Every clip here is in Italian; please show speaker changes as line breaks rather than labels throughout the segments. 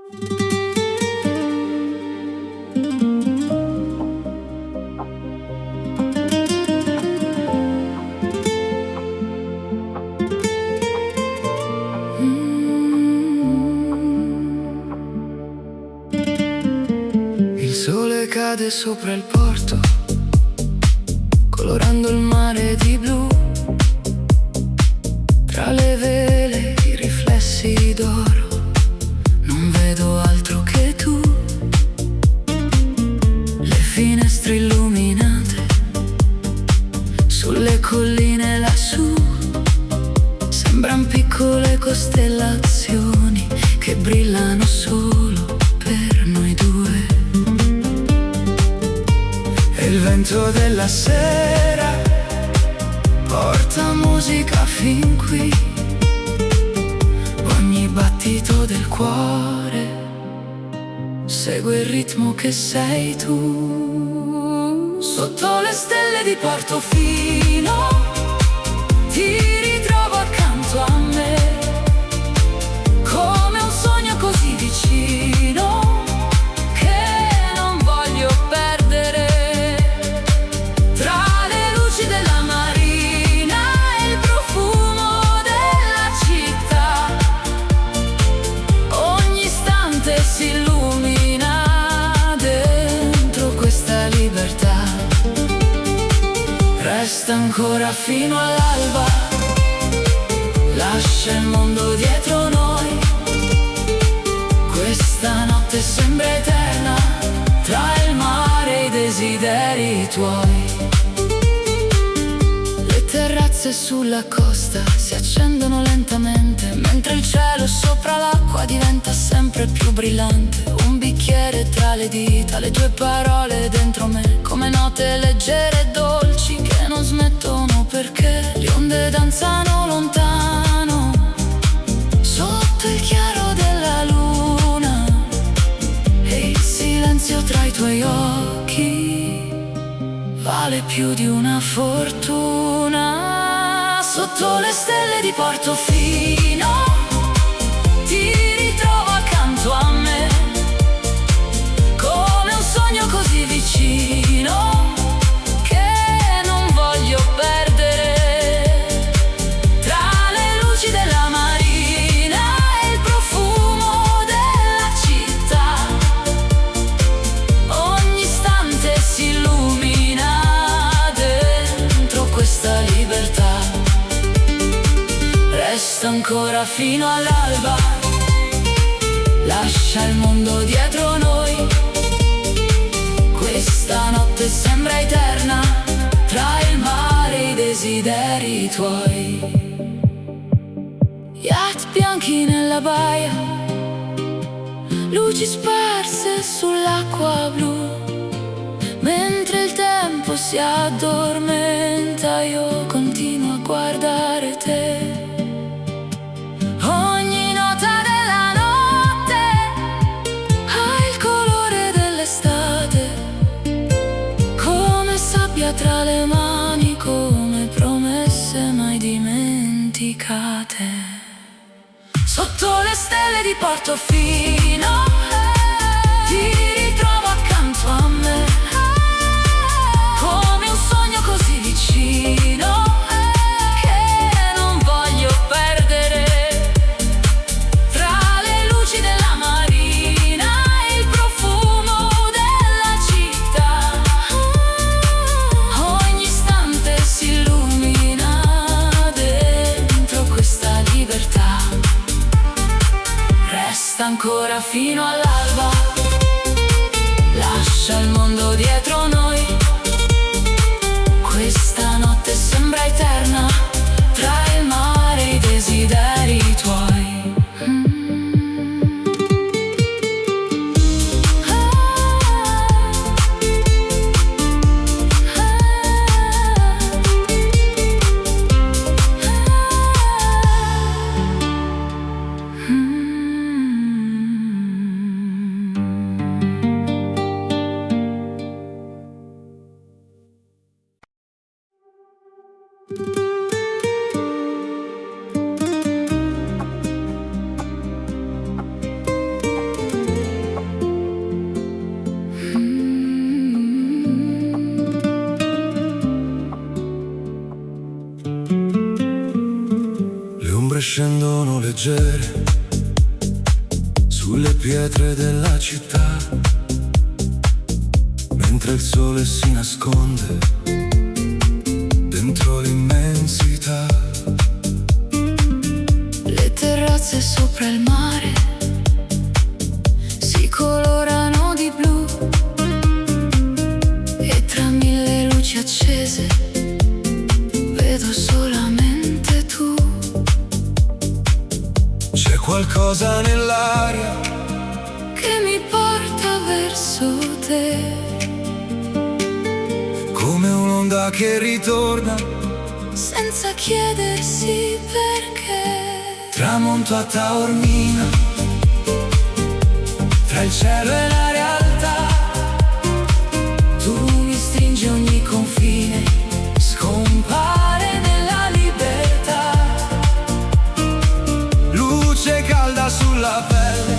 Il sole cade sopra il porto, colorando il mare di blu. Tra le vele i riflessi d'oro, non vedo altro che tu. Le finestre illuminate sulle colline lassù sembran piccole costellazioni che brillano solo per noi due. E il vento della sera porta musica fin qui. Ogni battito del cuore segue il ritmo che sei tu. Sotto le stelle di Portofino ti ritrovo accanto a me, come un sogno così vicino che non voglio perdere. Tra le luci della marina e il profumo della città, ogni istante si illumina dentro questa libertà. Resta ancora fino all'alba, lascia il mondo dietro noi. Questa notte sembra eterna, tra il mare e i desideri tuoi. Le terrazze sulla costa si accendono lentamente, mentre il cielo sopra l'acqua diventa sempre più brillante. Un bicchiere tra le dita, le tue parole dentro me, come note leggere e dolci che non smettono perché le onde danzano lontano sotto il chiaro della luna. E il silenzio tra i tuoi occhi vale più di una fortuna. Sotto le stelle di Portofino ti ritrovo accanto a me, come un sogno così vicino che non voglio perdere. Tra le luci della marina e il profumo della città, ogni istante si illumina dentro questa libertà. Resta ancora fino all'alba, lascia il mondo dietro noi. Questa notte sembra eterna, tra il mare e i desideri tuoi. Yacht bianchi nella baia, luci sparse sull'acqua blu. Mentre il tempo si addormenta io continuo a guardare te. Ogni nota della notte ha il colore dell'estate, come sabbia tra le mani, come promesse mai dimenticate. Sotto le stelle di Portofino ti ritrovo accanto a me, come un sogno così vicino che non voglio perdere. Tra le luci della marina e il profumo della città, ogni istante si illumina dentro questa libertà. Resta ancora fino all'alba, lascia il mondo dietro noi. Questa notte sembra eterna, tra il mare e i desideri tuoi.
sulle pietre della città, mentre il sole si nasconde dentro l'immensità.
Le terrazze sopra il mare si colorano di blu e tra mille luci accese vedo solamente tu.
C'è qualcosa nell'aria
che mi porta verso te,
come un'onda che ritorna
senza chiedersi perché.
Tramonto a Taormina, tra il cielo e la realtà, tu mi stringi ogni confine, scompare nella libertà. Luce calda sulla pelle,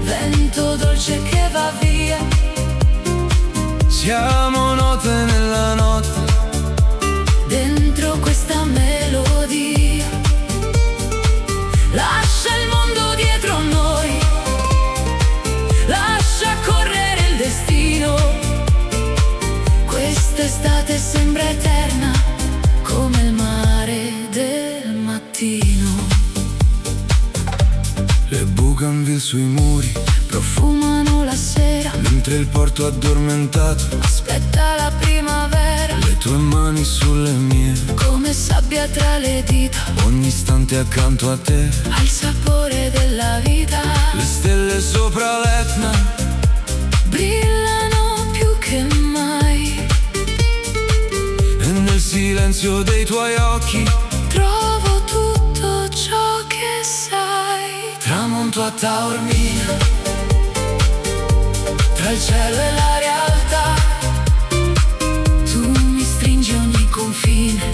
Vento dolce che va via,
siamo note nella notte,
dentro questa melodia. Lascia il mondo dietro noi, lascia correre il destino. Quest'estate sembra eterna, come il mare del mattino.
le bougainville sui muri
Profumano la sera,
mentre il porto addormentato
aspetta la primavera,
le tue mani sulle mie,
come sabbia tra le dita,
ogni istante accanto a te.
al sapore della vita.
Le stelle sopra l'Etna
Brillano più che mai,
e nel silenzio dei tuoi occhi
trovo tutto ciò che sai.
tramonto a Taormina, tra il cielo e la realtà,
Tu mi stringi ogni confine,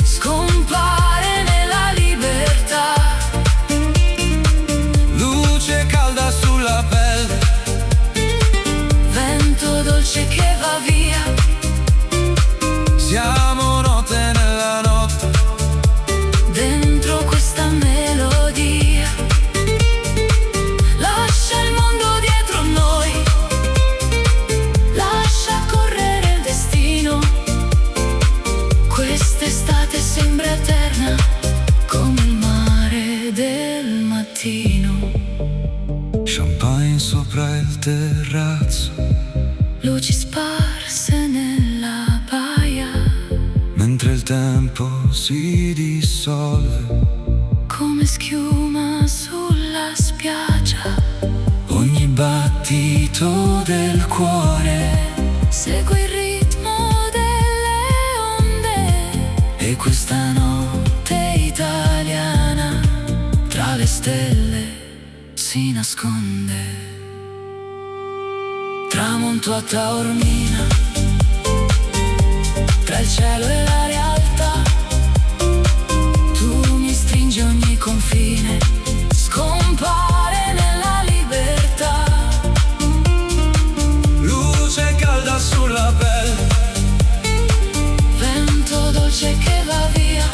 scompare nella libertà. Luce calda sulla pelle,
vento dolce che va via,
siamo note nella notte,
dentro questa melodia. Lascia il mondo dietro noi, lascia correre il destino. Quest'estate sembra eterna, come il mare del mattino.
champagne sopra il terrazzo,
Luci sparse nella baia,
mentre il tempo si dissolve,
come schiuma sulla spiaggia.
ogni battito del cuore
Segui il ritmo delle onde,
e questa
notte italiana tra le stelle si nasconde. Tramonto a Taormina, tra il cielo e la realtà, tu mi stringi ogni confine, scompare nella libertà.
luce calda sulla pelle,
Vento dolce che va via,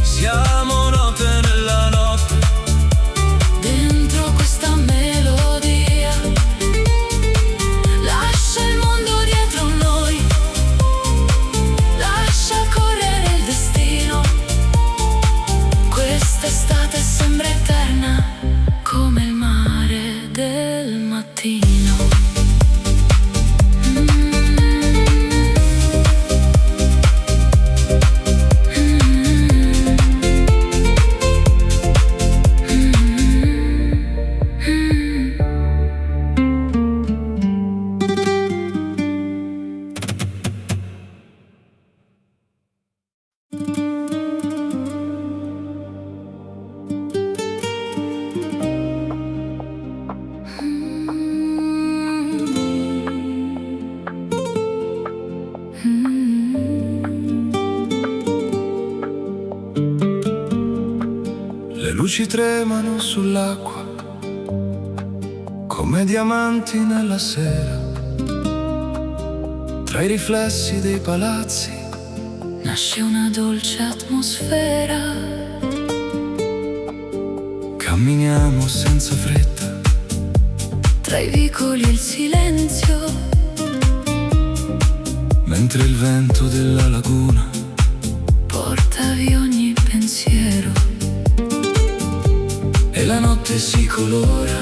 siamo note nella notte,
dentro questa melodia. Lascia il mondo dietro noi, lascia correre il destino. Quest'estate sembra eterna, come il mare del mattino.
le luci tremano sull'acqua come diamanti nella sera, tra i riflessi dei palazzi
nasce una dolce atmosfera.
camminiamo senza fretta,
tra i vicoli e il silenzio,
mentre il vento della laguna
porta via ogni pensiero.
e la notte si colora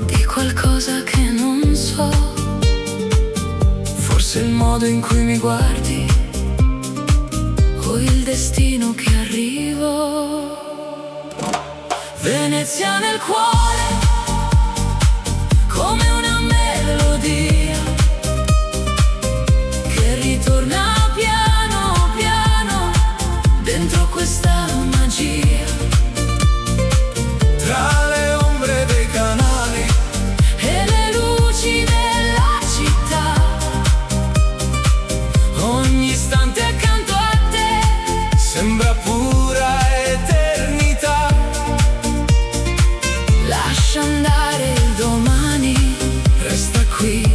Di qualcosa che non so,
forse il modo in cui mi guardi
o il destino che arrivo.
Venezia nel cuore, come una melodia che ritorna piano piano dentro questa magia. Tra le ombre dei canali
E le luci della città,
ogni istante accanto a te sembra pura eternità.
lascia andare il domani,
Resta qui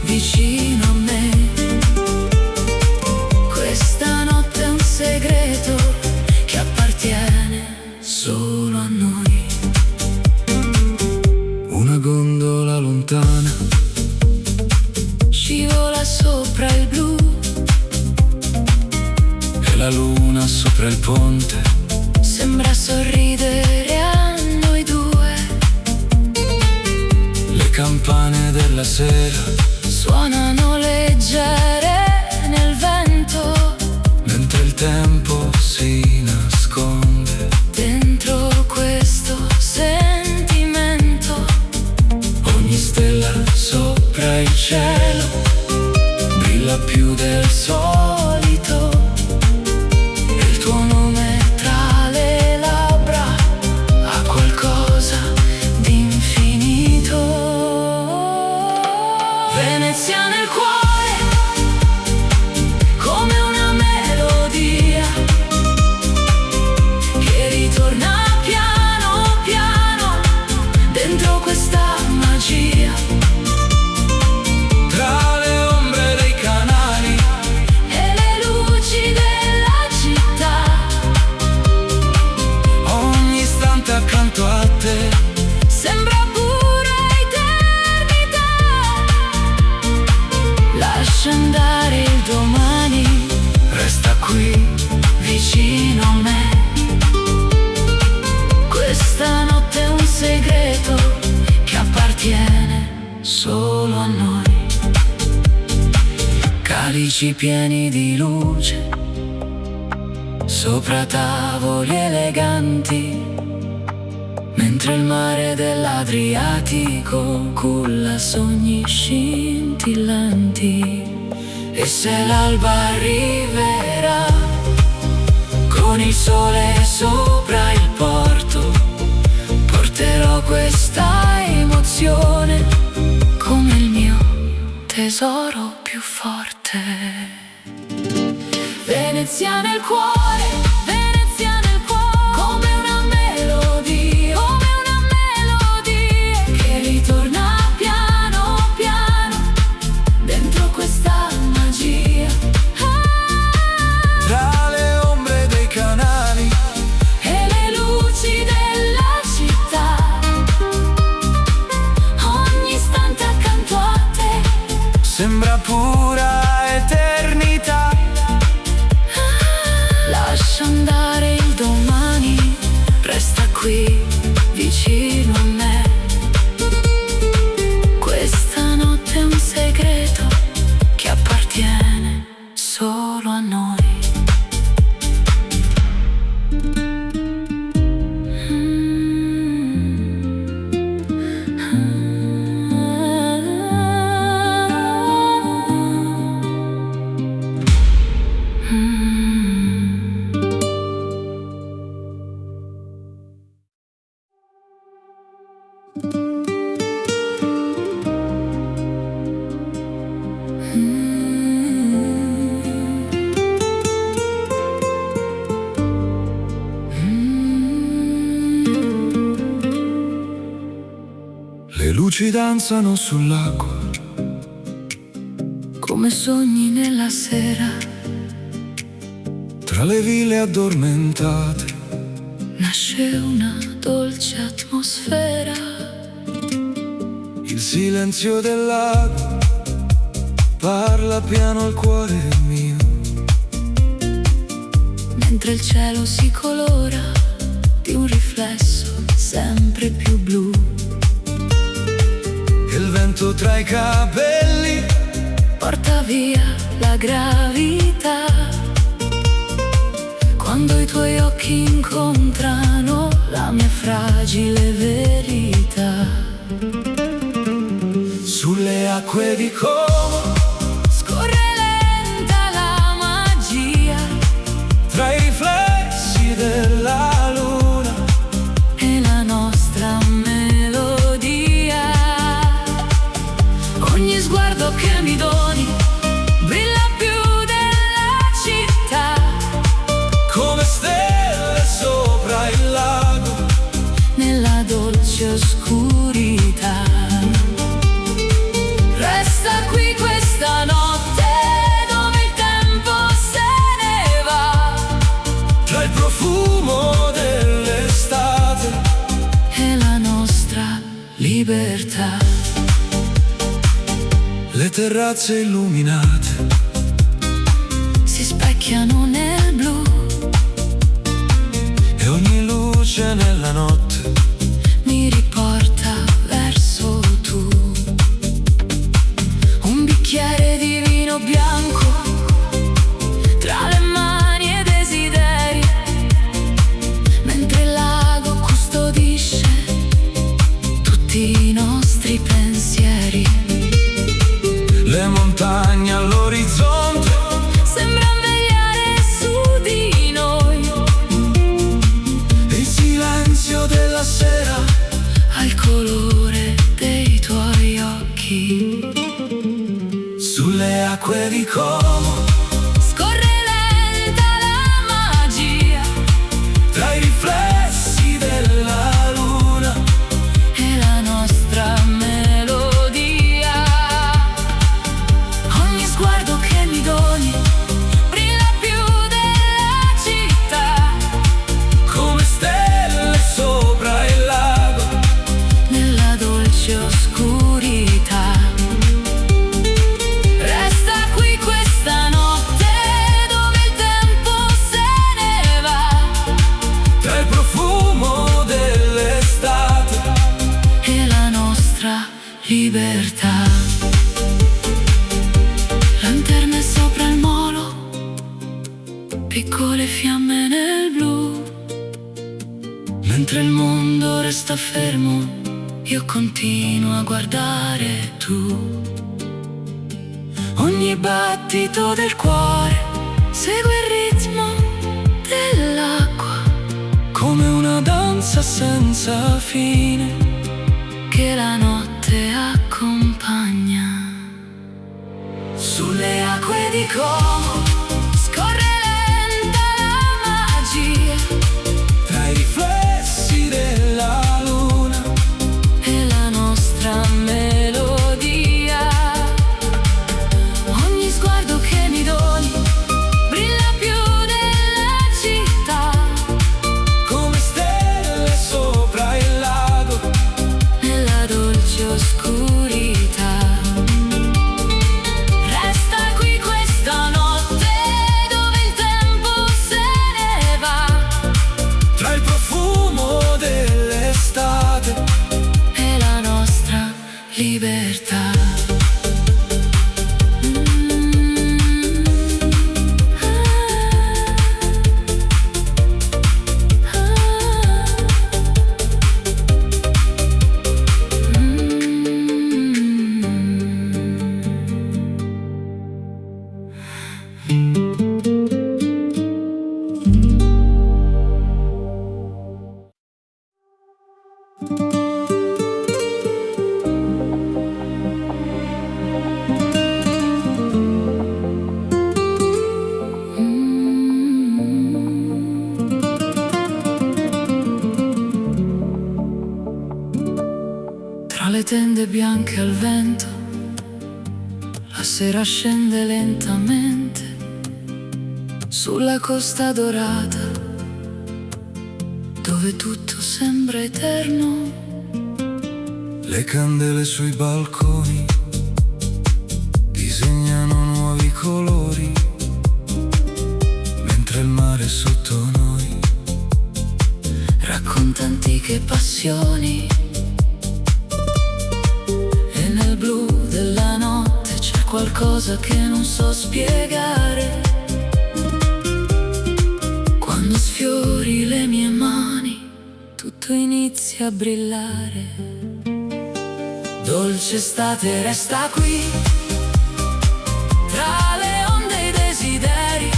vicino a me. Questa notte è un segreto che appartiene solo a noi.
una gondola lontana
Scivola sopra il blu,
e la luna sopra il ponte
sembra sorridere a noi due.
le campane della sera
Suonano leggere nel vento,
mentre il tempo si nasconde.
dentro questo sentimento.
Ogni stella sopra il cielo brilla più del solito, e il tuo nome tra le labbra
Ha qualcosa di infinito.
Venezia nel cuore,
Come una melodia che ritorna piano piano dentro questa magia.
tra le ombre dei canali
E le luci della città,
ogni istante accanto a te
sembra pura eternità. Lascia andare il domani,
resta qui
vicino a me. Questa notte è un segreto che appartiene solo a noi.
calici pieni di luce sopra tavoli eleganti, mentre il mare dell'Adriatico culla sogni scintillanti. E se l'alba arriverà con il sole sopra il porto, porterò questa emozione
Come il mio tesoro più forte.
Venezia nel cuore,
Venezia nel cuore,
come una melodia
che ritorna piano piano dentro questa magia.
tra le ombre dei canali
E le luci della città, ogni istante accanto a te,
sembra pura eternità.
lascia andare il domani, resta qui vicino a me. Questa notte è un segreto che appartiene solo a noi.
Le luci danzano sull'acqua,
Come sogni nella sera,
tra le ville addormentate,
nasce una dolce atmosfera.
Il silenzio del lago parla piano al cuore mio,
mentre il cielo si colora di un riflesso sempre più blu.
E il vento tra i capelli
porta via la gravità. Quando i tuoi occhi incontrano la mia fragile verità.
Sulle acque di Como
scorre lenta la magia
tra i riflessi della luna
e la nostra melodia. Ogni sguardo che mi doni brilla più della città,
come stelle sopra il lago
nella dolce oscurità. Resta qui questa notte dove il tempo se ne va,
tra il profumo dell'estate
e la nostra libertà.
Le terrazze illuminate
Si specchiano nel blu
e ogni luce nella notte
mi riporta verso tu. Un bicchiere di vino bianco tra le mani e desideri, mentre il lago custodisce tutti i nostri pensieri.
le montagne all'orizzonte
Sembra vegliare su di noi,
e il silenzio della sera
al colore dei tuoi occhi.
sulle acque di Como
Scorre lenta la magia
tra i riflessi della luna
e la nostra melodia. Ogni sguardo che mi doni brilla più della città,
come stelle sopra il lago
nella dolce oscurità. Resta qui questa notte dove il tempo se ne va,
tra il profumo dell'estate
e la nostra libertà. Lanterne sopra il molo, piccole fiamme nel blu, mentre il mondo resta fermo io continuo a guardare tu. Ogni battito del cuore segue il ritmo dell'acqua,
come una danza senza fine
che la notte accompagna.
sulle
Acque di Como scorre lenta la magia
tra i riflessi della luna
e la nostra melodia. Ogni sguardo che mi doni brilla più della città,
come stelle sopra il lago
nella dolce oscurità. Resta qui questa notte dove il tempo se ne va,
tra il profumo dell'estate
e la nostra libertà. Tra le tende bianche al vento, la sera scende lentamente sulla costa dorata, dove tutto sembra eterno.
Le candele sui balconi disegnano nuovi colori, mentre il mare sotto noi
racconta antiche passioni. E nel blu della notte c'è qualcosa che non so spiegare. Quando sfiori le mie mani tutto inizia a brillare. Dolce estate resta qui, tra le onde e i desideri.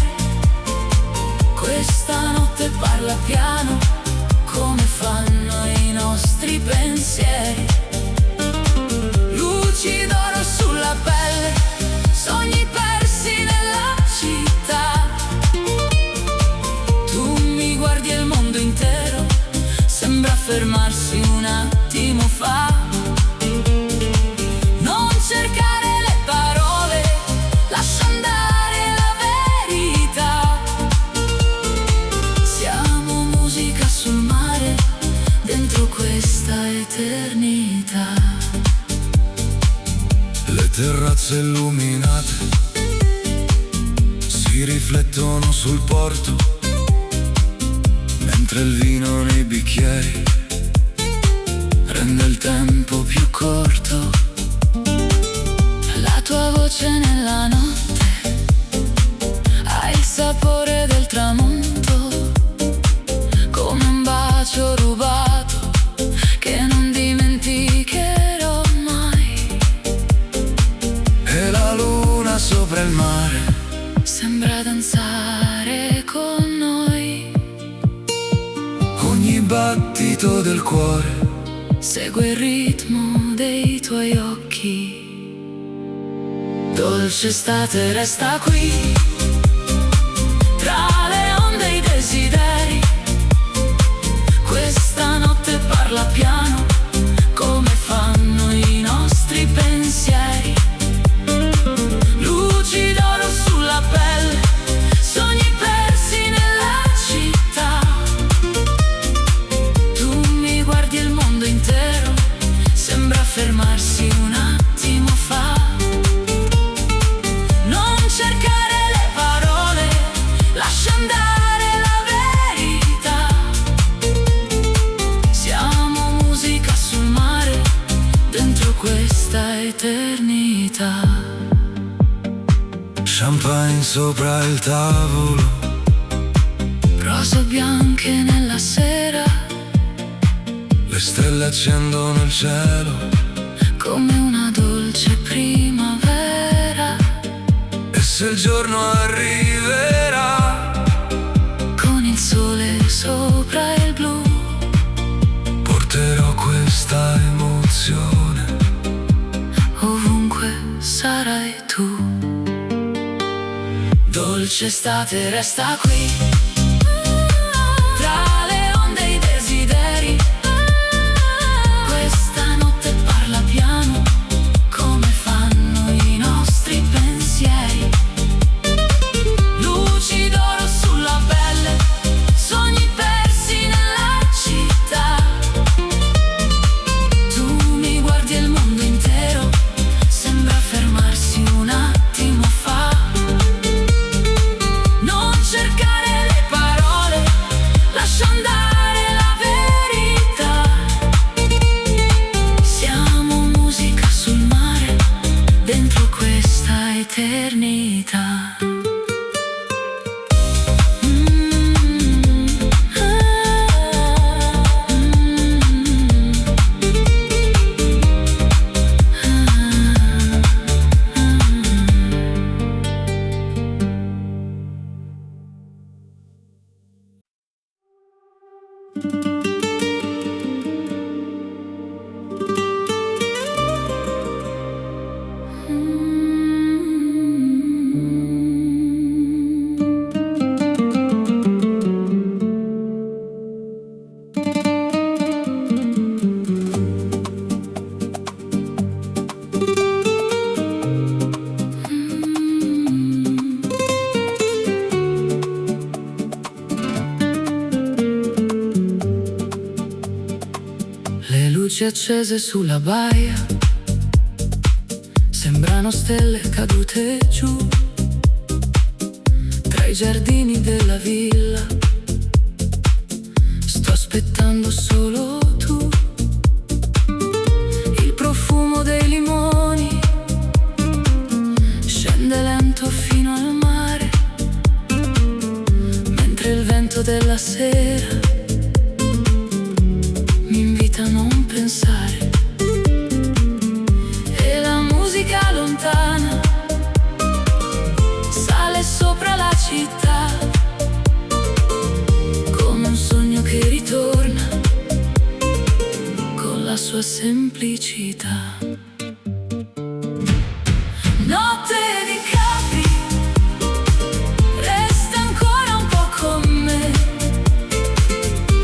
Questa notte parla piano, come fanno i nostri pensieri. Luci d'oro sulla pelle, sogni persi nella città. Tu mi guardi e il mondo intero sembra fermarsi un attimo fa. Non cercare le parole, lascia andare la verità. Siamo musica sul mare, dentro questa eternità.
Le terrazze illuminate si riflettono sul porto, mentre il vino nei bicchieri rende il tempo più corto.
La tua voce nella notte ha il sapore del tramonto, come un bacio rubato che non dimenticherò mai.
E la luna sopra il mare
sembra danzare con noi.
ogni battito del cuore
Segue il ritmo dei tuoi occhi. Dolce estate resta qui, tra le onde e i desideri. Questa notte parla piano, come fanno i nostri pensieri. Luci d'oro sulla pelle, sogni persi nella città. Tu mi guardi e il mondo intero sembra fermarsi un attimo fa. Non cercare le parole, lascia andare la verità. Siamo musica sul mare, dentro questa eternità.
champagne sopra il tavolo,
Rose bianche nella sera,
le stelle accendono il cielo,
come una dolce primavera.
e se il giorno arriverà
Con il sole sopra il blu,
porterò questa emozione.
ovunque sarai tu. Dolce estate resta qui, tra le onde e i desideri. Questa notte parla piano, come fanno i nostri pensieri. Luci d'oro sulla pelle, sogni persi nella città. Tu mi guardi e il mondo intero sembra fermarsi un attimo fa. Non cercare le luci accese sulla baia sembrano stelle cadute giù tra i giardini della villa. Sto aspettando solo tu. Il profumo dei limoni scende lento fino al mare, mentre il vento della sera mi invita a non pensare. E la musica lontana sale sopra la città come un sogno che ritorna con la sua semplicità. Notte di Capri, resta ancora un po' con me,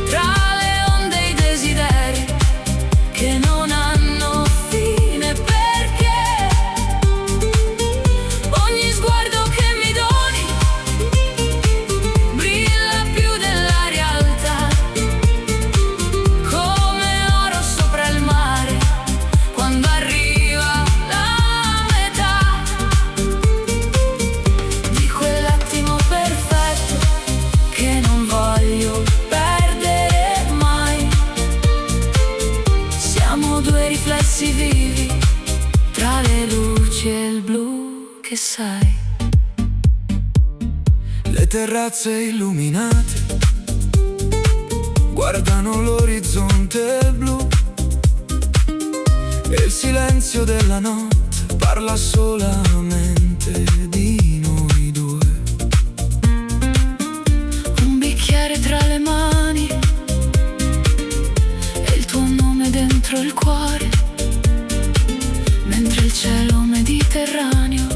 tra le onde e i desideri che non hanno fine, perché ogni sguardo che mi doni brilla più della realtà, come oro sopra il mare quando arriva la metà di quell'attimo perfetto che non voglio perdere mai. Siamo due riflessi vivi tra le luci e il blu che sai.
Le terrazze illuminate guardano l'orizzonte blu e il silenzio della notte parla solamente di noi due.
Un bicchiere tra le mani e il tuo nome dentro il cuore, mentre il cielo mediterraneo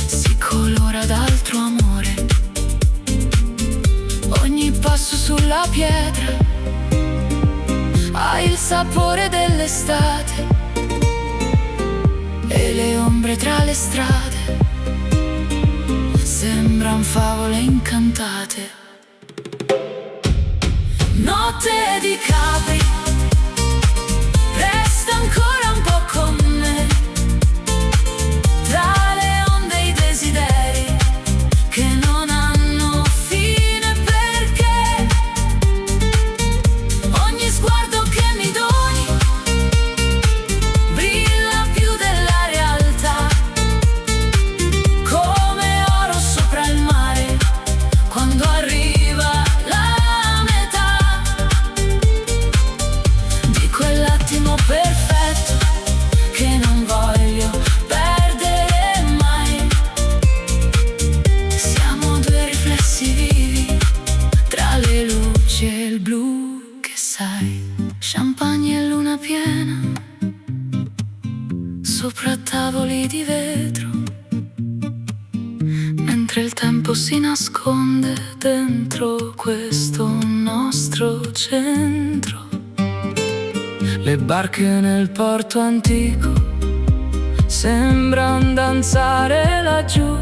si colora d'altro amore. Ogni passo sulla pietra ha il sapore dell'estate e le ombre tra le strade sembran favole incantate. Notte di Capri, resta ancora un po' con me, tra le onde e i desideri che non hanno fine, perché ogni sguardo che mi doni brilla più della realtà, come oro sopra il mare quando arriva la metà di quell'attimo perfetto che non voglio perdere mai. Siamo due riflessi vivi tra le luci e il blu che sai. Champagne e luna piena sopra tavoli di vetro, mentre il tempo si nasconde dentro questo nostro centro. Le barche nel porto antico sembran danzare laggiù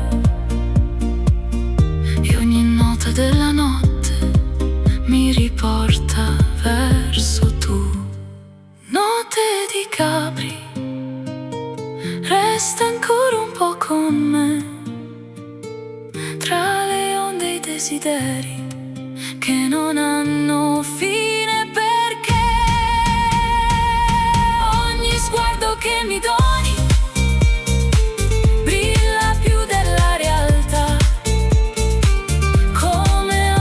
e ogni nota della notte mi riporta verso tu. Notte di Capri, resta ancora un po' con me, tra le onde e i desideri che non hanno fine, perché ogni sguardo che mi doni brilla più della realtà, come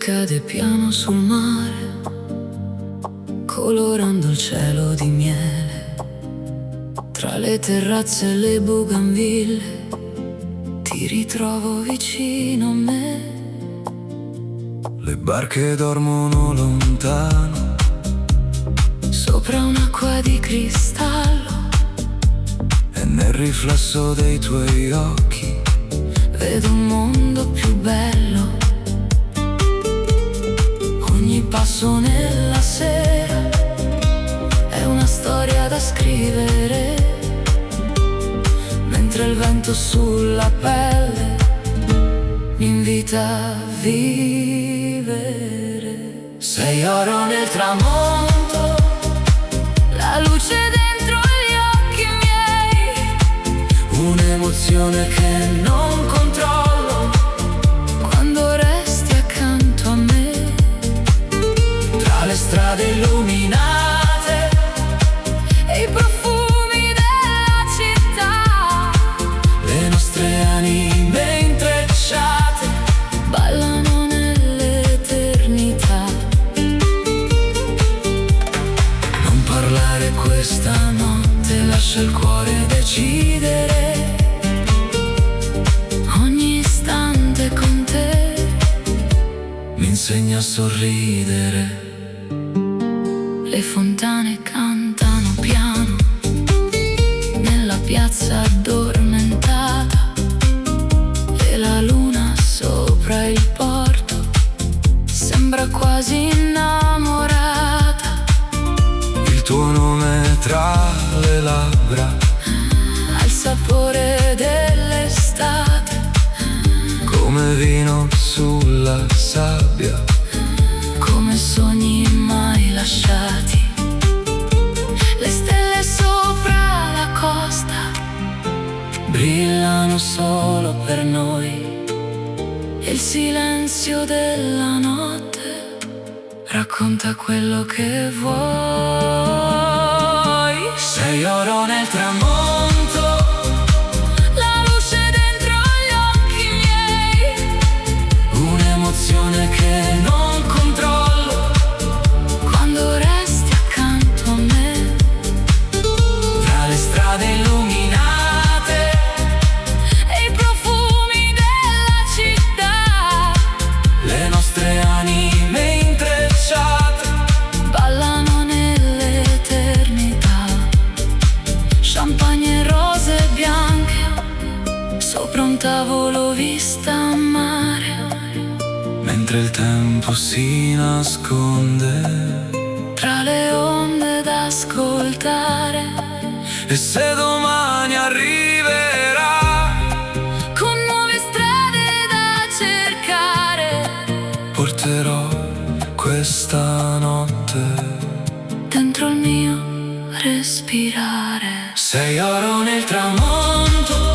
cade piano sul mare, colorando il cielo di miele. Tra le terrazze e le bougainville ti ritrovo vicino a me.
Le barche dormono lontano,
sopra un'acqua di cristallo,
e nel riflesso dei tuoi occhi
vedo un mondo più bello. Ogni passo nella sera è una storia da scrivere, mentre il vento sulla pelle mi invita a vivere. Sei oro nel tramonto, la luce dentro gli occhi miei, un'emozione che non controllo quando resti accanto a me. Tra le strade illuminate e i profumi della città, le nostre anime intrecciate ballano nell'eternità. Non parlare questa notte, lascia il cuore decidere. Ogni istante con te mi insegna a sorridere. Le fontane cantano piano nella piazza addormentata, e la luna sopra il porto sembra quasi innamorata.
il tuo nome tra le labbra,
Ha il sapore dell'estate,
come vino sulla sabbia,
come sogni mai lasciati. Le stelle sopra la costa brillano solo per noi, e il silenzio della notte racconta quello che vuoi. Sei oro nel tramonto, la luce dentro gli occhi miei, un'emozione che non controllo quando resti accanto a me. Tra le strade illuminate e i profumi della città, le nostre anime intrecciate ballano nell'eternità. Champagne e rose bianche sopra un tavolo vista a mare,
mentre il tempo si nasconde.
tra le onde da ascoltare,
E se domani arriverà,
con nuove strade da cercare,
porterò questa notte
dentro il mio respirare.
sei oro nel tramonto,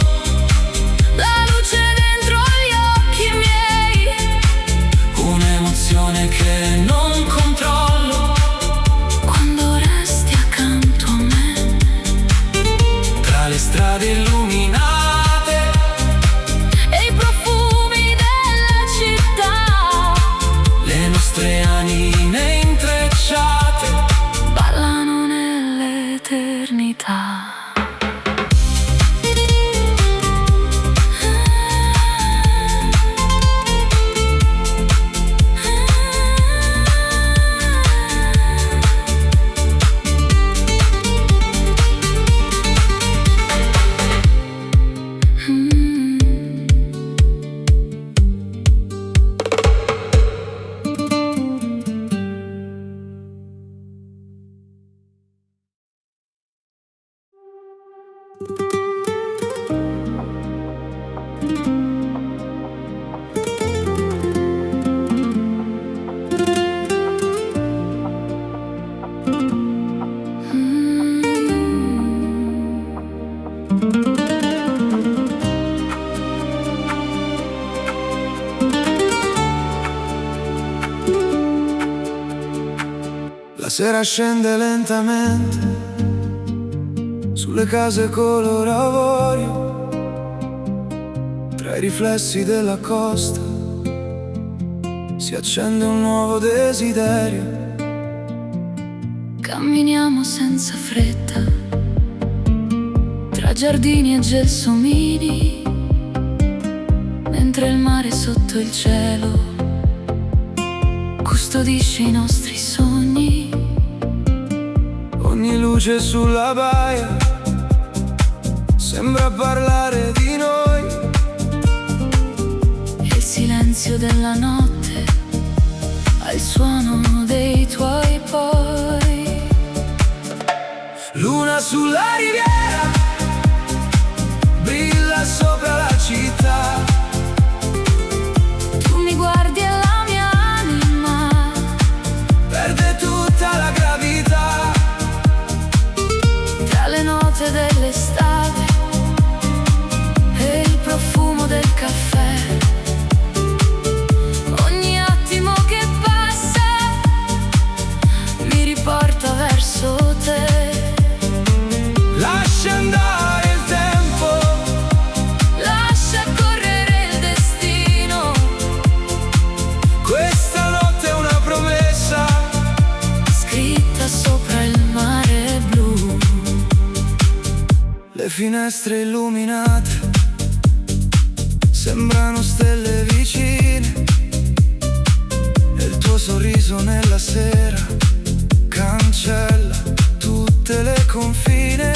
La luce dentro gli occhi miei,
un'emozione che non controllo
quando resti accanto a me.
tra le strade illuminate
E i profumi della città,
le nostre anime intrecciate
ballano nell'eternità.
La sera scende lentamente sulle case color avorio, tra i riflessi della costa si accende un nuovo desiderio.
Camminiamo senza fretta, tra giardini e gelsomini, mentre il mare sotto il cielo custodisce i nostri sogni.
Ogni luce sulla baia sembra parlare di noi.
E il silenzio della notte ha il suono dei tuoi poi.
Luna sulla riviera, brilla sopra la città.
Tu mi guardi e la mia anima
Perde tutta la gravità.
tra le note dell'estate e il profumo del caffè. Ogni attimo che passa mi riporta verso te.
Lascia andare il tempo,
Lascia correre il destino.
questa notte è una promessa
Scritta sopra il mare blu.
Le finestre illuminate sembrano stelle vicine, e il tuo sorriso nella sera cancella tutte le confine.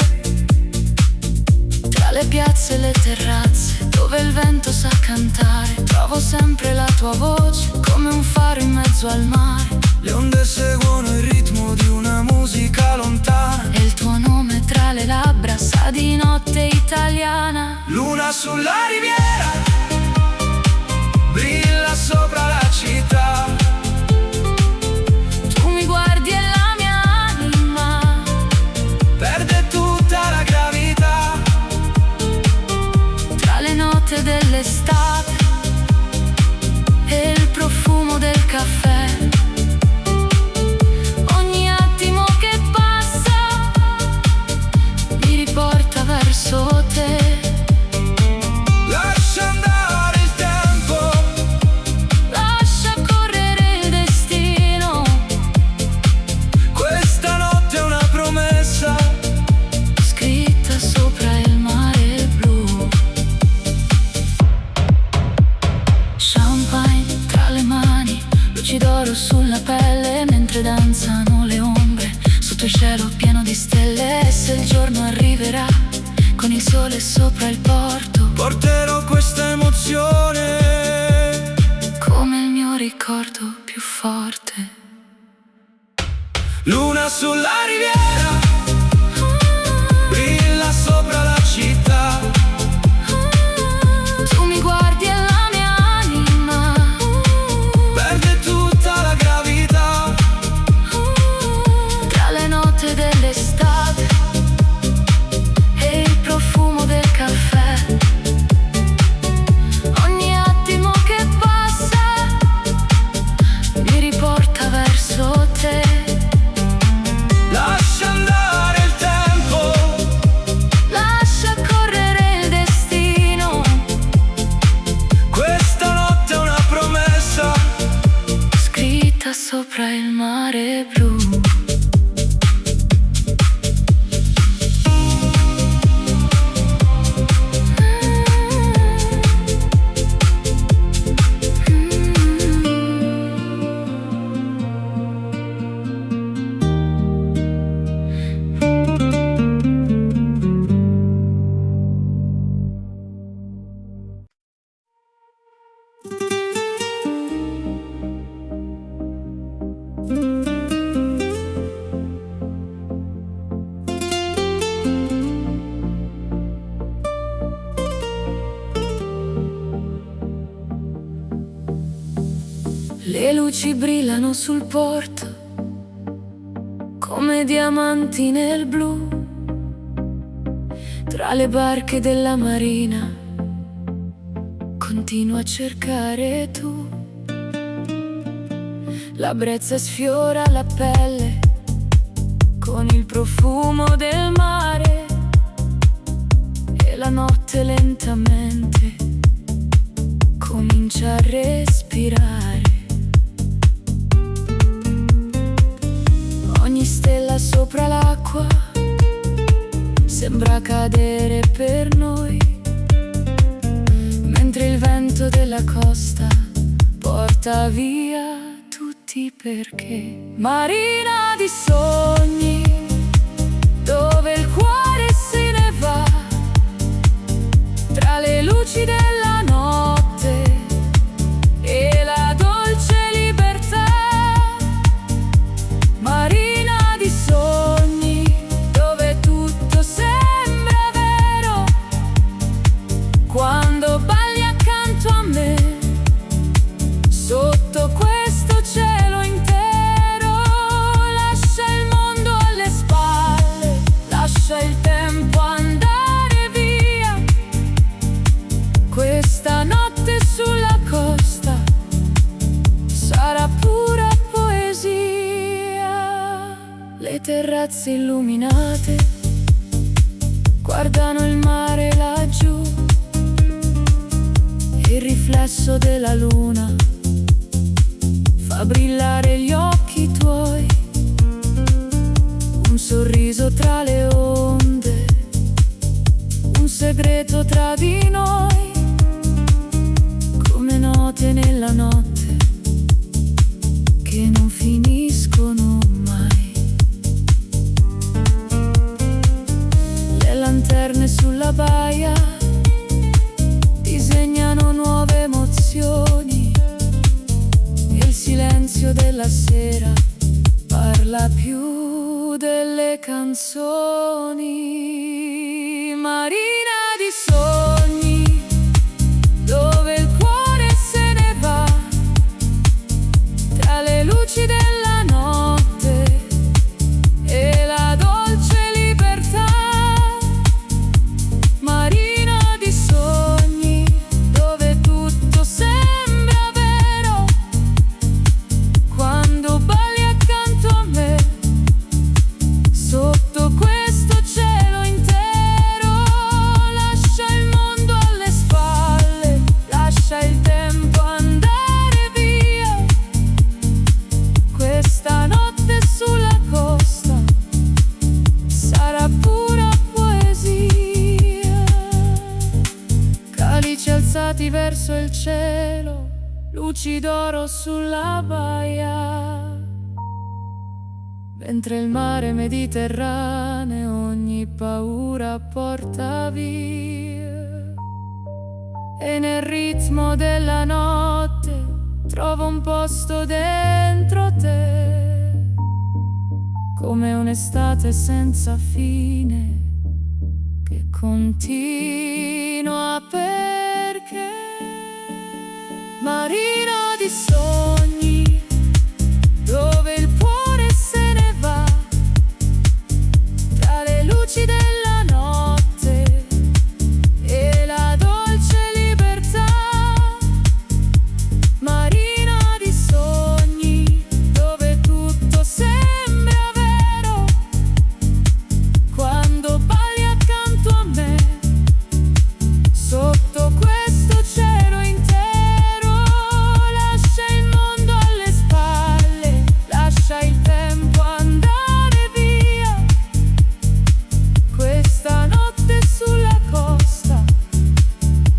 Tra le piazze e le terrazze, dove il vento sa cantare, trovo sempre la tua voce, come un faro in mezzo al mare.
Le onde seguono il ritmo di una musica lontana.
E il tuo nome tra le labbra sa di notte italiana.
Luna sulla riviera, brilla sopra la città.
Tu mi guardi e la mia anima
Perde tutta la gravità.
tra le note dell'estate e il profumo del caffè. Ogni attimo che passa mi riporta verso te.
Lascia andare il tempo,
Lascia correre il destino.
questa notte è una promessa
Scritta sopra il mare blu. Champagne tra le mani, luci d'oro sulla pelle, mentre danzano le ombre sotto il cielo pieno di stelle. E se il giorno arriverà con il sole sopra il porto,
porterò questa emozione.
come il mio ricordo più forte.
Luna sulla riviera, brilla sopra la città.
Tu mi guardi e la mia anima
Perde tutta la gravità.
tra le note dell'estate e il profumo del caffè. Ogni attimo che passa mi riporta verso te.
Lascia andare il tempo,
Lascia correre il destino.
questa notte è una promessa
Scritta sopra il mare blu. Le luci brillano sul porto come diamanti nel blu. Tra le barche della marina continuo a cercare tu. La brezza sfiora la pelle con il profumo del mare, e la notte lentamente comincia a respirare. stella sopra l'acqua sembra cadere per noi, mentre il vento della costa porta via tutti perché. Marina di sogni, dove il cuore se ne va, tra le luci della notte e la dolce libertà. Marina di sogni, dove tutto sembra vero, quando balli accanto a me, sotto questo cielo intero. Lascia il mondo alle spalle, lascia il tempo andare via. Questa notte sulla costa sarà pura poesia. Le terrazze illuminate guardano il mare laggiù, il riflesso della luna fa brillare gli occhi tuoi, un sorriso tra le onde, un segreto tra di noi, come note nella notte che non finiscono mai. Le lanterne sulla baia disegnano nuove emozioni, e il silenzio della sera parla più delle canzoni. Marina di sogni, dove il cuore se ne va, tra le luci della notte e la dolce libertà. Marina di sogni, dove tutto sembra vero, quando balli accanto a me, sotto questo cielo intero. Lascia il mondo alle spalle, lascia il tempo andare via. Questa notte sulla costa sarà pura poesia. Calici alzati verso il cielo, luci d'oro sulla baia, mentre il mare Mediterraneo ogni paura porta via. E nel ritmo della notte trovo un posto dentro te, come un'estate senza fine che continua perché. Marina di sogni, dove il cuore se ne va, tra le luci della notte e la dolce libertà. Marina di sogni, dove tutto sembra vero, quando balli accanto a me, sotto questo cielo intero. Lascia il mondo alle spalle, lascia il tempo andare via. Questa notte sulla costa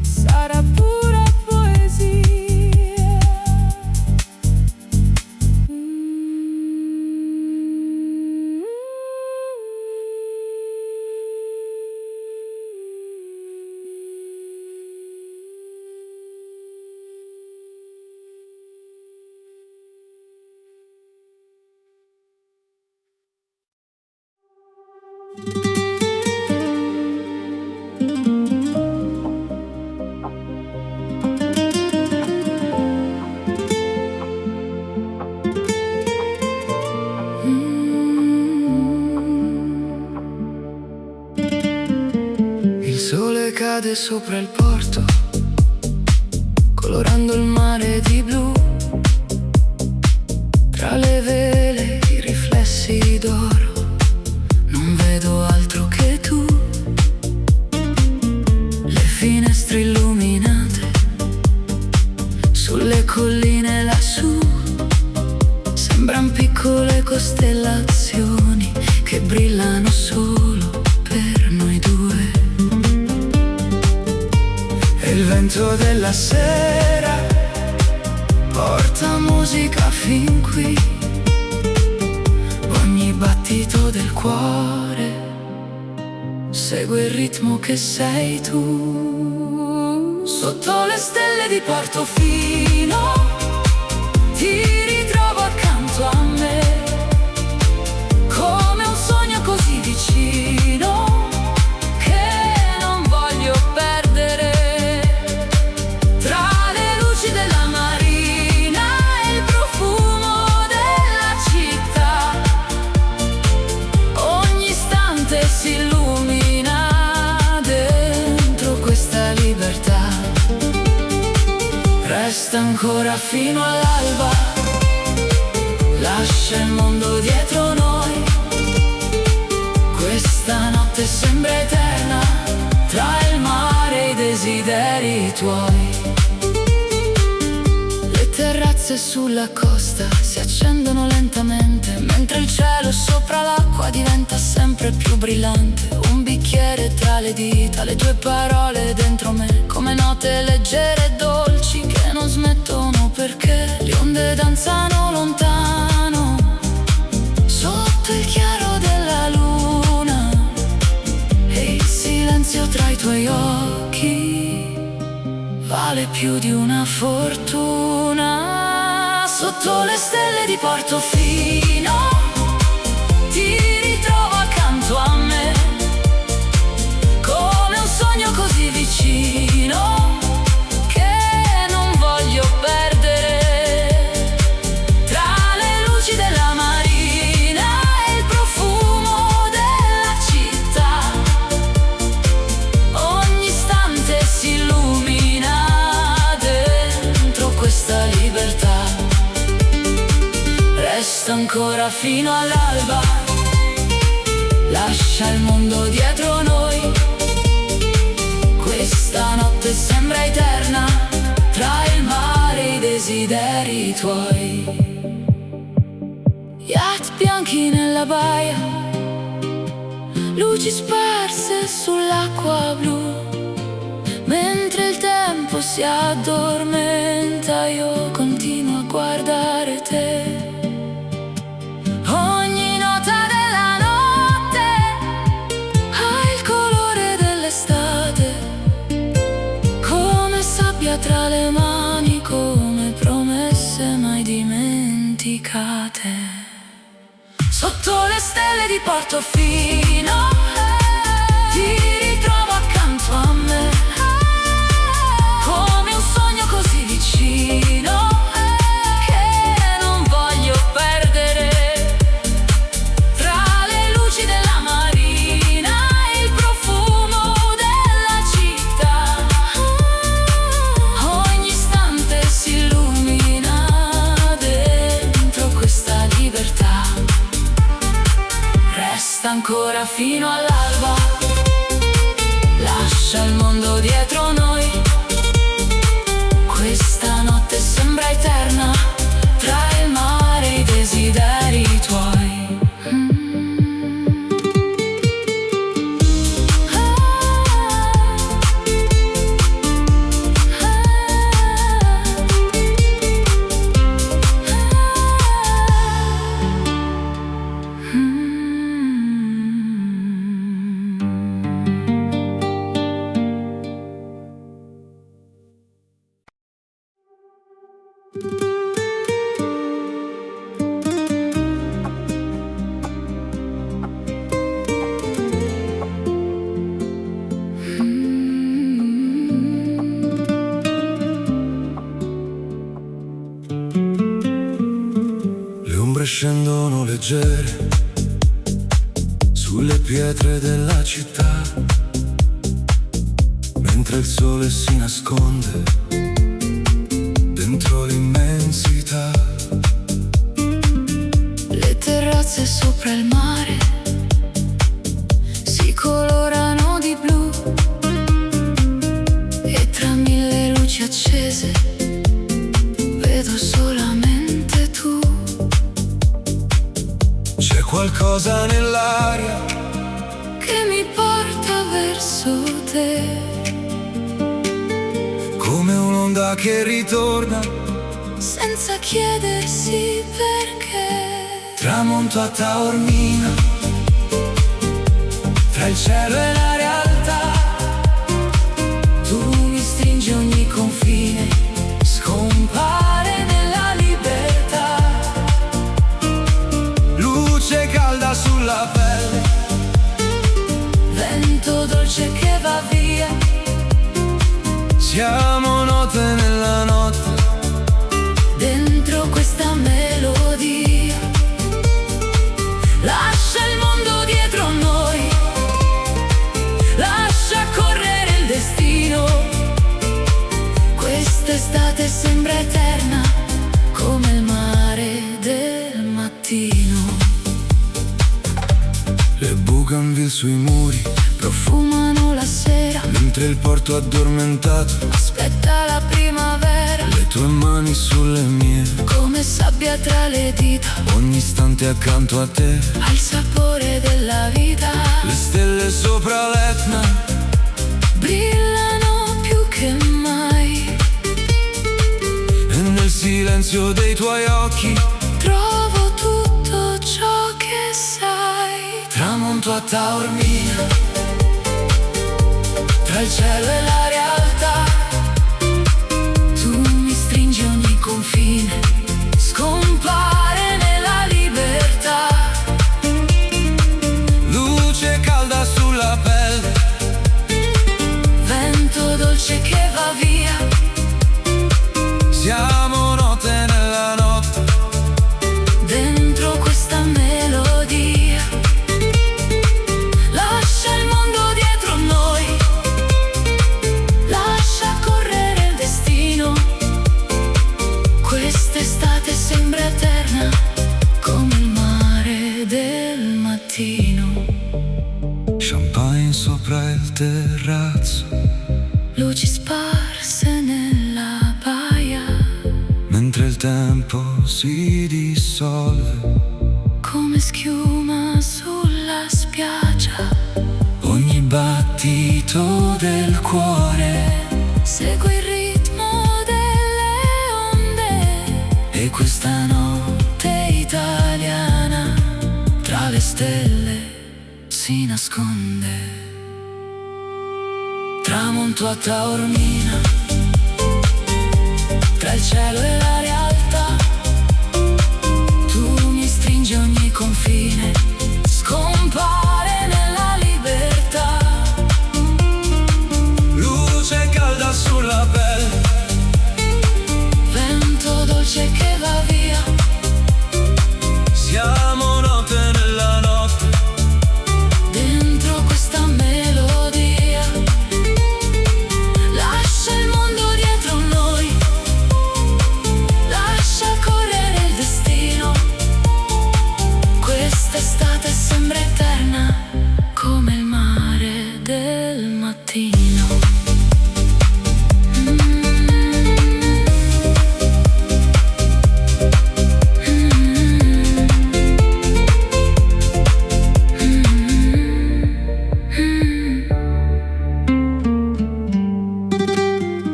sarà pura poesia.
Il sole cade sopra il porto, colorando il mare di blu. Tra le vele i riflessi d'oro, non vedo altro che tu. Le finestre illuminate sulle colline lassù sembran piccole costellazioni silenzio della sera porta musica fin qui. Ogni battito del cuore segue il ritmo che sei tu. Sotto le stelle di Portofino ti ritrovo accanto a me, come un sogno così vicino che non voglio perdere. Tra le luci della marina e il profumo della città, ogni istante si illumina dentro questa libertà. Resta ancora fino all'alba, lascia il mondo dietro noi. Questa notte sembra eterna, tra il mare e i desideri tuoi. Le terrazze sulla costa si accendono lentamente, mentre il cielo sopra l'acqua diventa sempre più brillante. Un bicchiere tra le dita, le tue parole dentro me, come note leggere e dolci che non smettono perché le onde danzano lontano sotto il chiaro della luna. E il silenzio tra i tuoi occhi vale più di una fortuna. Sotto le stelle di Portofino ti ritrovo accanto a me, come un sogno così vicino che non voglio perdere. Tra le luci della marina e il profumo della città, ogni istante si illumina dentro questa libertà. Resta ancora fino all'alba, lascia il mondo dietro noi. Questa notte sembra eterna, tra il mare e i desideri tuoi. Yacht bianchi nella baia, luci sparse sull'acqua blu. Mentre il tempo si addormenta io continuo a guardare te. Ogni nota della notte ha il colore dell'estate, come sabbia tra le mani, come promesse mai dimenticate. Sotto le stelle di Portofino ti ritrovo accanto a me, come un sogno così vicino che non voglio perdere. Tra le luci della marina e il profumo della città, ogni istante si illumina dentro questa libertà. Resta ancora fino all'alba, lascia il mondo dietro noi. Questa notte sembra eterna, tra il mare e i desideri tuoi.
Le ombre scendono leggere sulle pietre della città, mentre il sole si nasconde dentro l'immensità.
Le terrazze sopra il mare si colorano di blu, e tra mille luci accese vedo solamente tu.
C'è qualcosa nell'aria
che mi porta verso te,
come va che ritorna,
senza chiedersi perché.
Tramonto a Taormina, tra il cielo e la realtà,
tu mi stringi ogni confine,
scompare nella libertà. Luce calda sulla pelle,
vento dolce che va via.
Siamo note nella notte,
dentro questa melodia. Lascia il mondo dietro noi, lascia correre il destino. Quest'estate sembra eterna, come il mare del mattino.
le bougainville sui muri
profumano la sera,
mentre il porto addormentato
aspetta la primavera.
le tue mani sulle mie,
come sabbia tra le dita,
ogni istante accanto a te.
ha il sapore della vita.
Le stelle sopra l'Etna
brillano più che mai,
e nel silenzio dei tuoi occhi
trovo tutto ciò che sai.
tramonto a Taormina, tra il cielo e la realtà,
Tu mi stringi ogni confine,
scompare nella libertà. Luce calda sulla pelle,
vento dolce che va via.
siamo note nella notte,
Dentro questa melodia. Lascia il mondo dietro noi, lascia correre il destino. Quest'estate sembra eterna, come il mare del mattino.
champagne sopra il terrazzo,
Luci sparse nella baia,
mentre il tempo si dissolve,
come schiuma sulla spiaggia.
ogni battito del cuore
Segui il ritmo delle onde,
e questa
notte italiana tra le stelle si nasconde.
tramonto a Taormina, tra il cielo e la realtà,
Tu mi stringi ogni confine,
scompare nella libertà. Luce calda sulla pelle,
vento dolce che va via.
siamo note nella notte,
Dentro questa melodia. Lascia il mondo dietro noi, lascia correre il destino. Quest'estate sembra eterna, come il mare del mattino.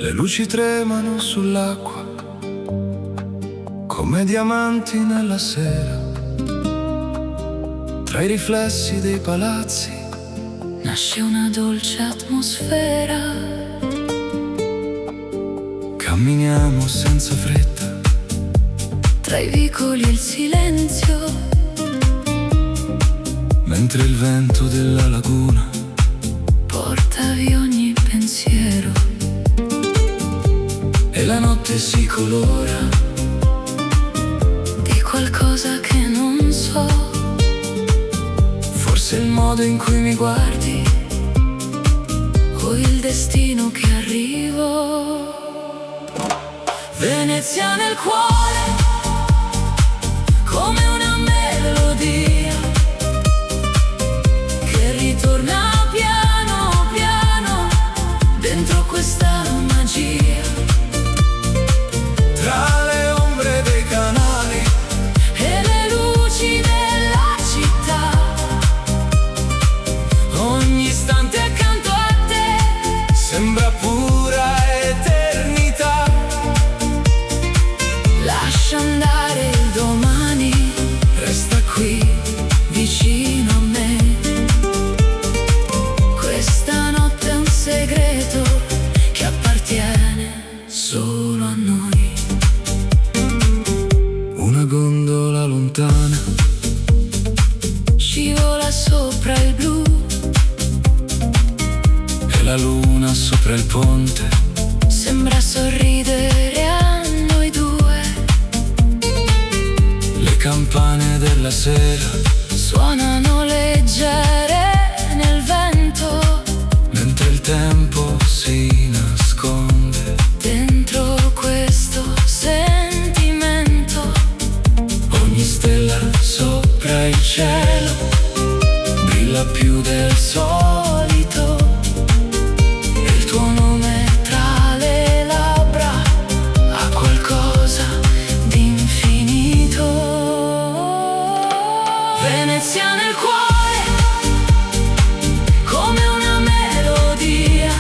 le luci tremano sull'acqua come diamanti nella sera, tra i riflessi dei palazzi
Nasce una dolce atmosfera,
camminiamo senza fretta,
tra i vicoli e il silenzio.
mentre il vento della laguna
Porta via ogni pensiero,
e la notte si colora
di qualcosa che non so.
forse il modo in cui mi guardi
O il destino che arrivo.
Venezia nel cuore, come una melodia,
ritorna piano piano dentro questa magia.
Tra le ombre dei canali
E le luci della città,
ogni istante accanto a te sembra pura eternità.
lascia andare il domani,
Resta qui
vicino a me. Questa notte è un segreto che appartiene solo a noi.
una gondola lontana
Scivola sopra il blu,
e la luna sopra il ponte
sembra sorridere a noi due.
le campane della sera
Suonano leggere nel vento,
mentre il tempo si nasconde.
dentro questo sentimento.
Ogni stella sopra il cielo brilla più del solito,
E il tuo nome tra le labbra ha qualcosa di infinito. Venezia nel cuore, come una melodia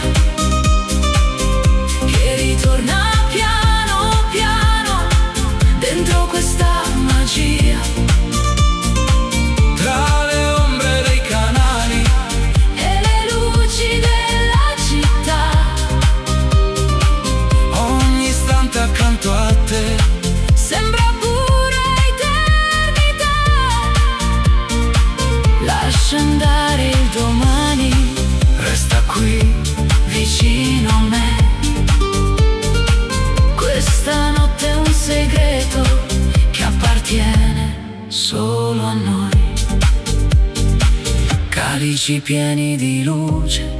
che ritorna piano piano dentro questa magia.
tra le ombre dei canali
E le luci della città,
ogni istante accanto a te
sembra pura eternità. Lascia andare il domani,
resta qui
vicino a me. Questa notte è un segreto che appartiene solo a noi. Calici pieni di luce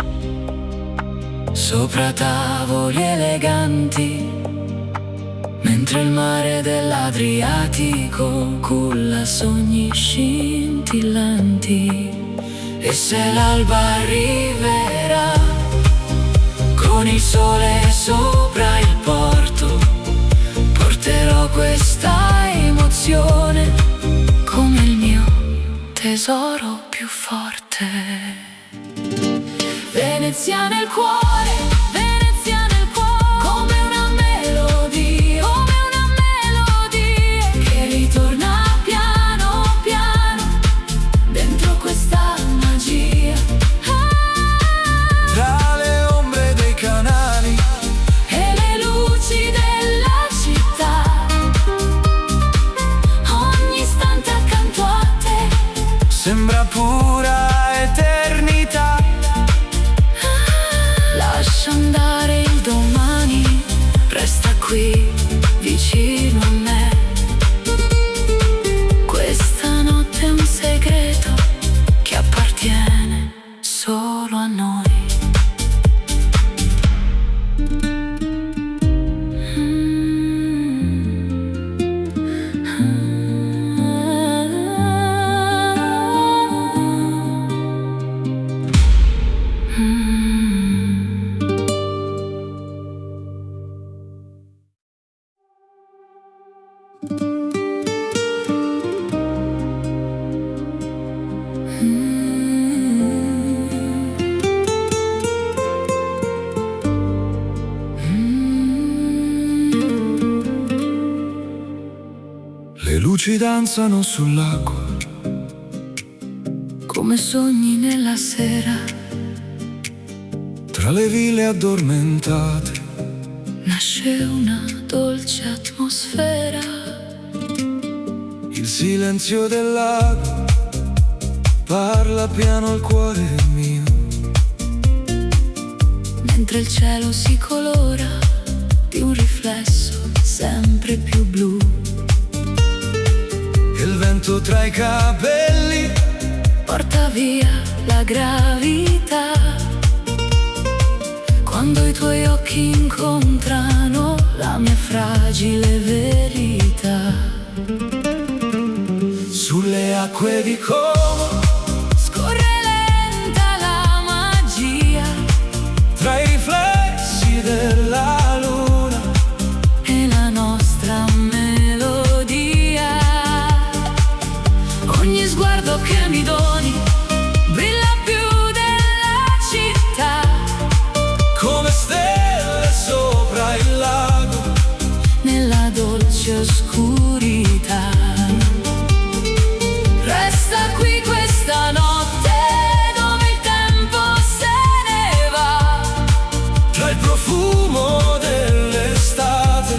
sopra tavoli eleganti, mentre il mare dell'Adriatico culla sogni scintillanti. E se l'alba arriverà con il sole sopra il porto, porterò questa emozione come il mio tesoro più forte. Venezia nel cuore, Venezia nel cuore, come una melodia, che ritorna piano piano dentro questa magia.
tra le ombre dei canali
E le luci della città, ogni istante accanto a te
sembra pura eternità.
lascia andare il domani, resta qui vicino a me. Questa notte è un segreto che appartiene solo a noi.
Le luci danzano sull'acqua
Come sogni nella sera,
tra le ville addormentate
nasce una dolce atmosfera.
il silenzio del lago parla piano al cuore mio.
Mentre il cielo si colora di un riflesso sempre più blu.
Il vento tra i capelli
porta via la gravità. Quando i tuoi occhi incontrano la mia fragile verità.
sulle acque di Como
Scorre lenta la dolce oscurità. Resta qui questa notte dove il tempo se ne va,
tra il profumo dell'estate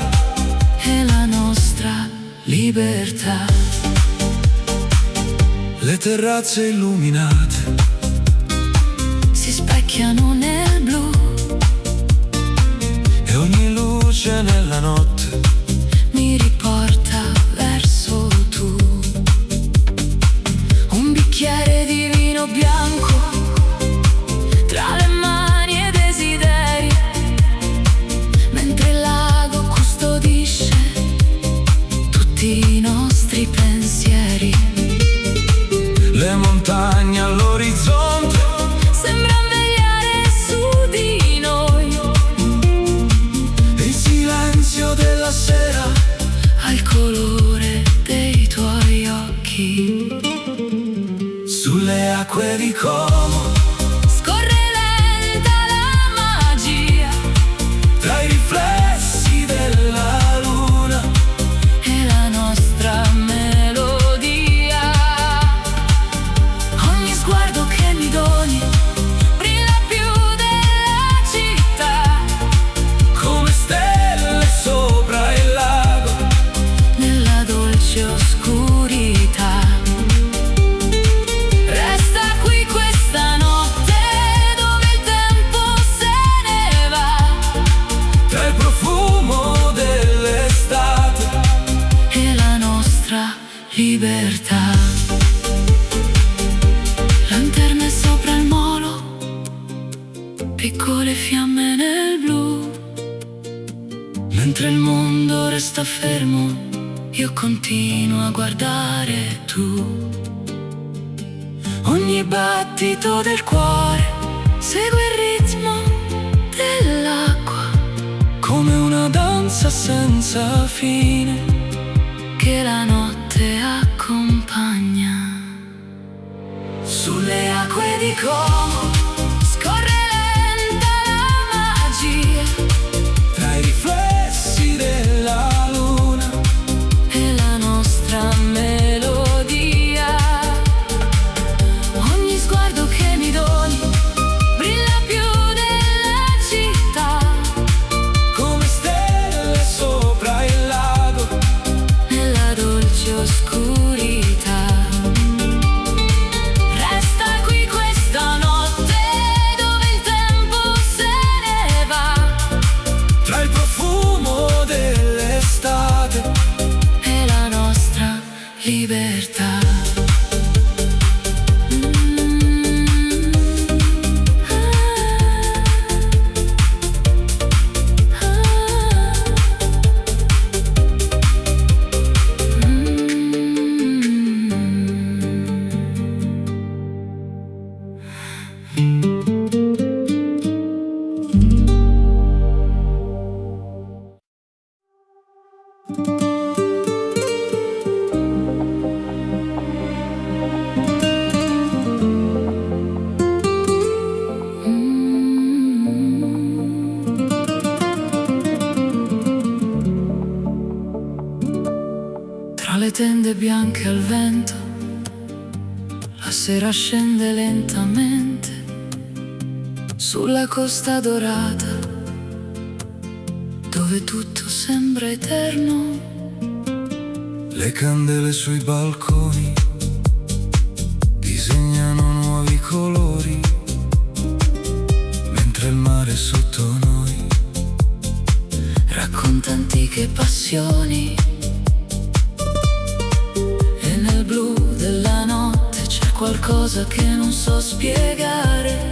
e la nostra libertà.
Le terrazze illuminate
Si specchiano nel blu
e ogni luce nella notte
mi riporta verso tu. Un bicchiere di vino bianco tra le mani e desideri, mentre il lago custodisce tutti i nostri pensieri.
le montagne all'orizzonte
Sembra vegliare su di noi,
e il silenzio della sera
al colore dei tuoi occhi.
sulle acque di Como,
Scorre lenta la magia
tra i riflessi della luna
e la nostra melodia. Ogni sguardo che mi doni brilla più della città,
come stelle sopra il lago.
nella dolce oscurità. Resta qui questa notte dove il tempo se ne va,
Tra il profumo dell'estate
e la nostra libertà. Lanterne sopra il molo, piccole fiamme nel blu, mentre il mondo resta fermo, io continuo a guardare tu. Ogni battito del cuore segue il ritmo dell'acqua,
come una danza senza fine.
che la notte accompagna.
Sulle
Acque di Como scorre lenta la magia
tra i riflessi della luna
e la nostra melodia. Ogni sguardo che mi doni brilla più della città,
come stelle sopra il lago.
nella dolce oscurità. Resta qui questa notte dove il tempo se ne va,
Tra il profumo dell'estate
e la nostra libertà. Tra le tende bianche al vento, la sera scende lentamente sulla costa dorata, dove tutto sembra eterno.
le candele sui balconi disegnano nuovi colori, mentre il mare sotto noi
Racconta antiche passioni, e nel blu della notte c'è qualcosa che non so spiegare.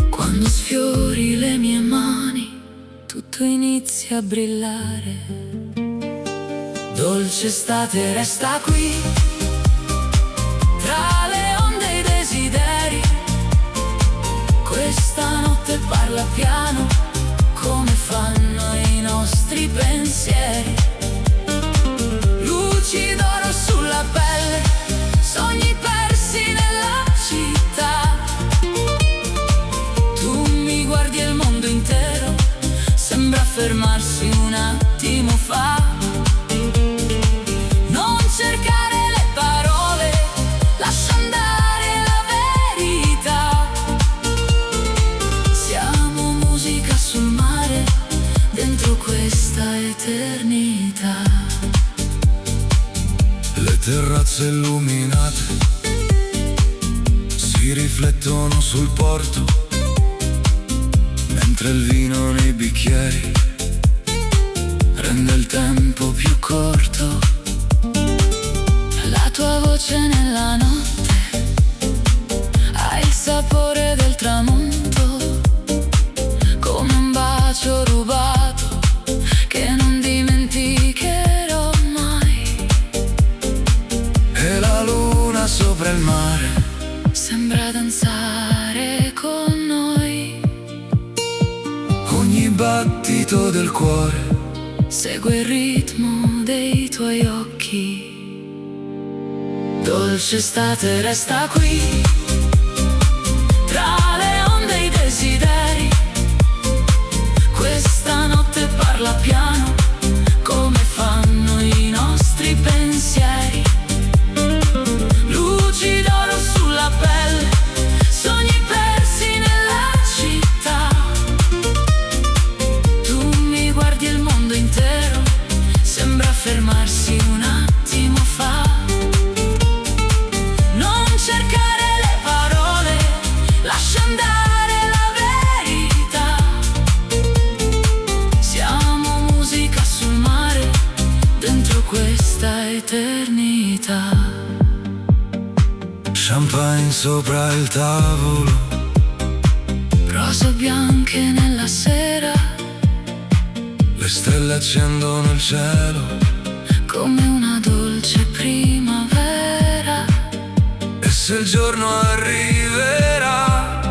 Quando sfiori le mie mani, tutto inizia a brillare. Dolce estate resta qui, tra le onde e i desideri. Questa notte parla piano, come fanno i nostri pensieri. Luci d'oro sulla pelle, sogni persi nella città. Tu mi guardi e il mondo intero sembra fermarsi fermarsi un attimo fa. Non cercare le parole, lascia andare la verità. Siamo musica sul mare, dentro questa eternità.
Le terrazze illuminate si riflettono sul porto, mentre il vino nei bicchieri rende il tempo più corto.
La tua voce nella notte ha il sapore del tramonto, come un bacio rubato che non dimenticherò mai.
E la luna sopra il mare
sembra danzare con noi.
Ogni battito del cuore
segue il ritmo dei tuoi occhi. Dolce estate resta qui, tra le onde e i desideri. Questa notte parla piano, come fanno i nostri pensieri. Luci d'oro sulla pelle, sogni persi nella città. Tu mi guardi e il mondo intero sembra fermarsi un attimo fa. Non cercare le parole, lascia andare la verità. Siamo musica sul mare, dentro questa eternità.
Champagne sopra il tavolo,
Rose bianche nella sera,
le stelle accendono il cielo,
come una dolce primavera.
e se il giorno arriverà,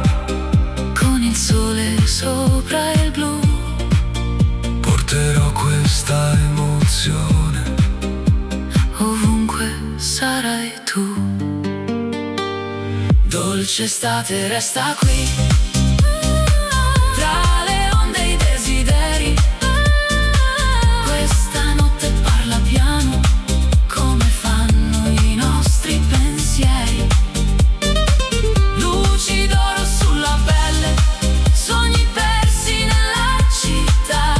Con il sole sopra il blu,
porterò questa emozione.
ovunque sarai tu. Dolce estate resta qui, tra le onde e i desideri. Questa notte parla piano, come fanno i nostri pensieri. Luci d'oro sulla pelle, sogni persi nella città.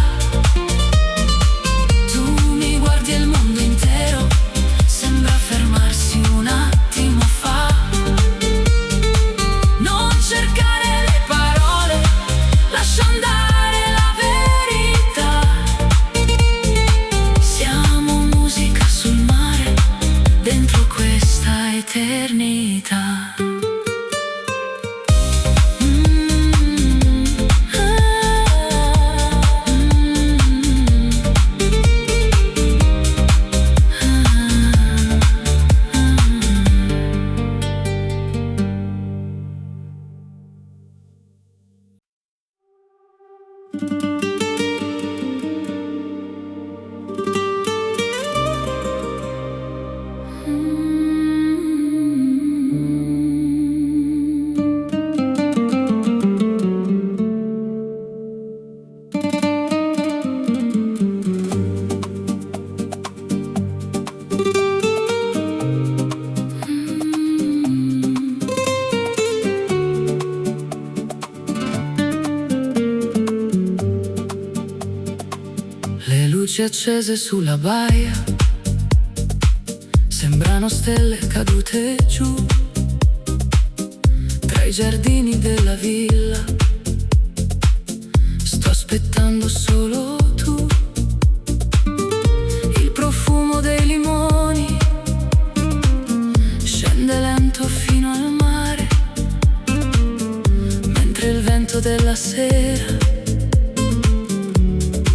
Tu mi guardi e il mondo intero sembra fermarsi un attimo fa. Non cercare le parole, lascia andare la verità. Siamo musica sul mare, dentro questa eternità. Le luci accese sulla baia sembrano stelle cadute giù, tra i giardini della villa. Sto aspettando solo tu. Il profumo dei limoni scende lento fino al mare, mentre il vento della sera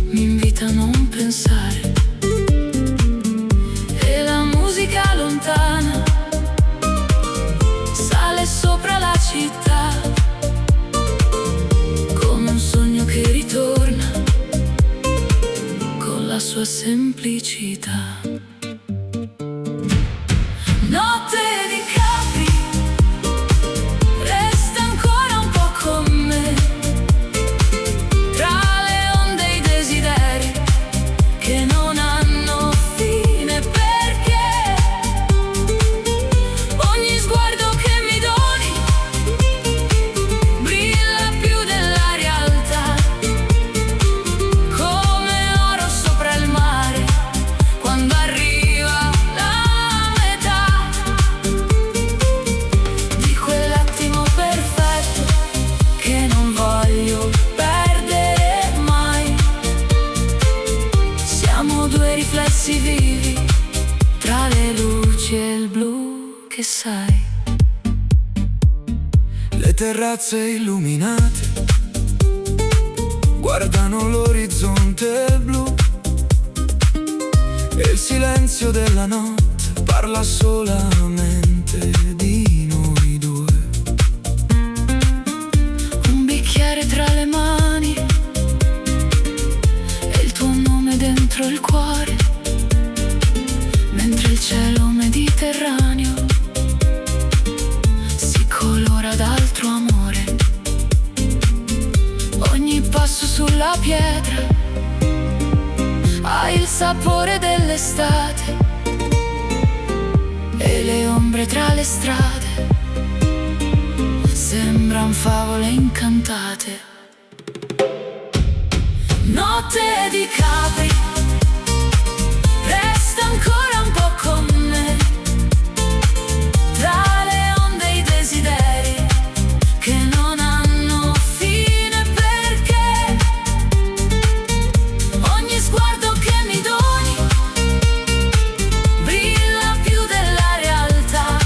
mi invita a non pensare. E la musica lontana sale sopra la città, come un sogno che ritorna con la sua semplicità. Notte di Capri, resta ancora un po' con me, tra le onde e i desideri. due riflessi vivi tra le luci e il blu che sai.
Le terrazze illuminate guardano l'orizzonte blu e il silenzio della notte parla solamente di noi due.
Un bicchiere tra le mani e il tuo nome dentro il cuore, mentre il cielo mediterraneo si colora d'altro amore. Ogni passo sulla pietra ha il sapore dell'estate e le ombre tra le strade sembran favole incantate. Notte di Capri, resta ancora un po' con me, tra le onde e i desideri che non hanno fine, perché ogni sguardo che mi doni brilla più della realtà,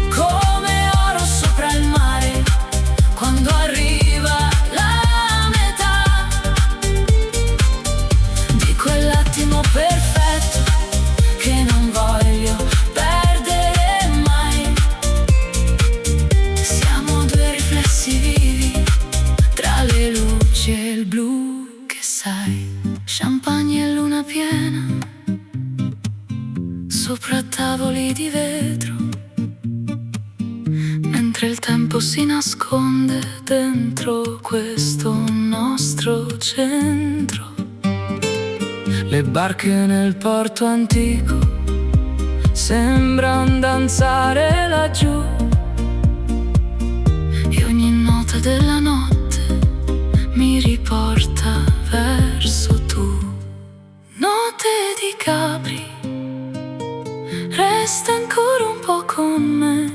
come oro sopra il mare quando arriva la metà di quell'attimo perfetto che non voglio perdere mai. Siamo due riflessi vivi tra le luci e il blu che sai. Champagne e luna piena sopra tavoli di vetro, mentre il tempo si nasconde dentro questo nostro centro. Le barche nel porto antico sembran danzare laggiù e ogni nota della notte mi riporta verso tu. Notte di Capri, resta ancora un po' con me,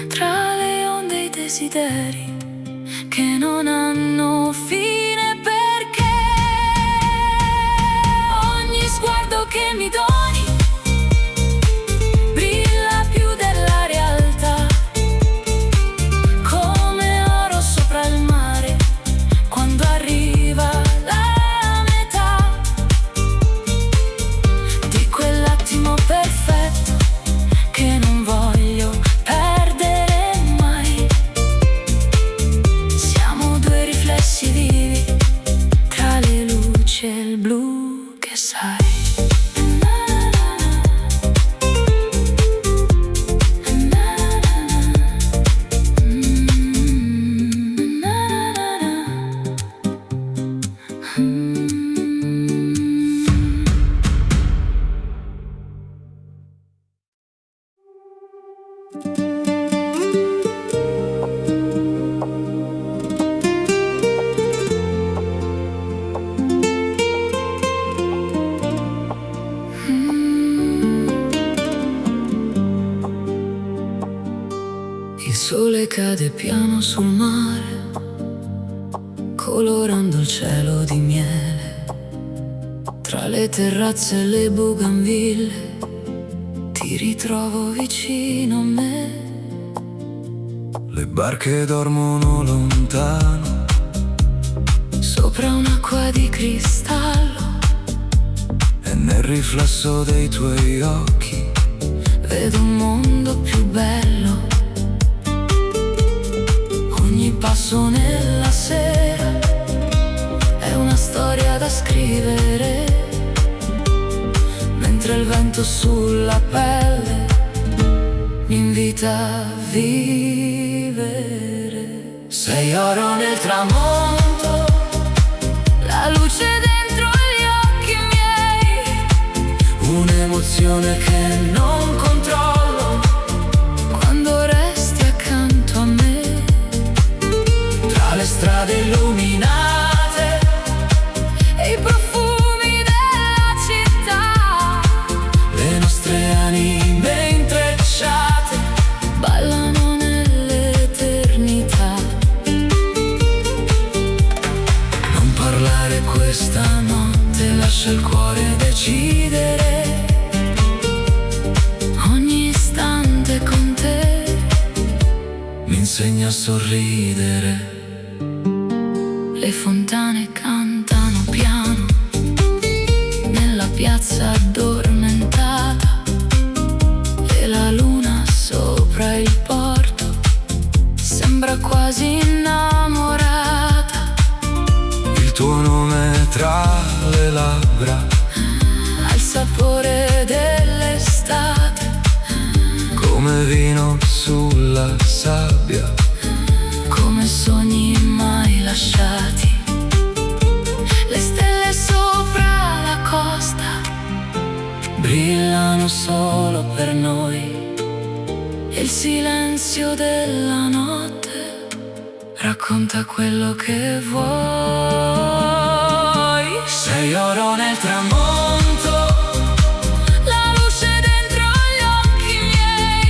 tra le onde e i desideri che non hanno fine, perché ogni sguardo che mi doni brilla più della realtà, come oro sopra il mare quando arriva la metà di quell'attimo perfetto che non voglio perdere mai. Siamo due riflessi vivi tra le luci e il blu che sai. Il sole cade piano sul mare, colorando il cielo di miele. Tra le terrazze e le bougainville ti ritrovo vicino a me.
Le barche dormono lontano
Sopra un'acqua di cristallo
e nel riflesso dei tuoi occhi
vedo un mondo più bello. Ogni passo nella sera è una storia da scrivere, mentre il vento sulla pelle mi invita a vivere. Sei oro nel tramonto, la luce dentro gli occhi miei, un'emozione che non controllo quando resti accanto a me. Tra le strade illuminate e i profumi della città, le nostre anime intrecciate ballano nell'eternità. Non parlare questa notte, notte lascia il cuore decidere. Ogni istante con te
mi insegna a sorridere.
Le fontane cantano piano nella piazza addormentata e la luna sopra il porto sembra quasi innamorata.
Il tuo nome tra le labbra
Ha il sapore dell'estate,
come vino sulla sabbia,
come sogni mai lasciati. Le stelle sopra la costa brillano solo per noi e il silenzio della notte racconta quello che vuoi.
sei oro nel tramonto,
La luce dentro gli occhi miei,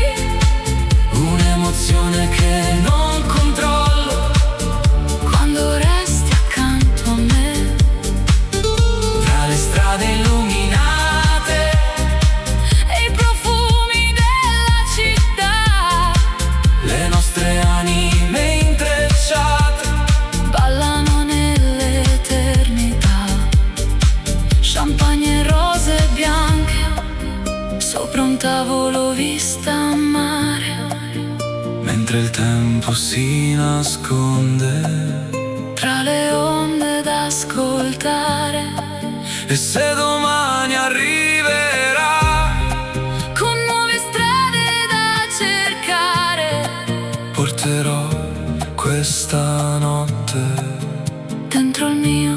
un'emozione che non controllo.
quando resti accanto a me,
Tra le strade illuminate,
e i profumi della città
le nostre anime intrecciate,
ballano nell'eternità. Champagne e rose bianche sopra un tavolo vista a mare,
mentre il tempo si nasconde.
tra le onde da ascoltare,
E se domani arriverà,
con nuove strade da cercare,
porterò questa notte
dentro il mio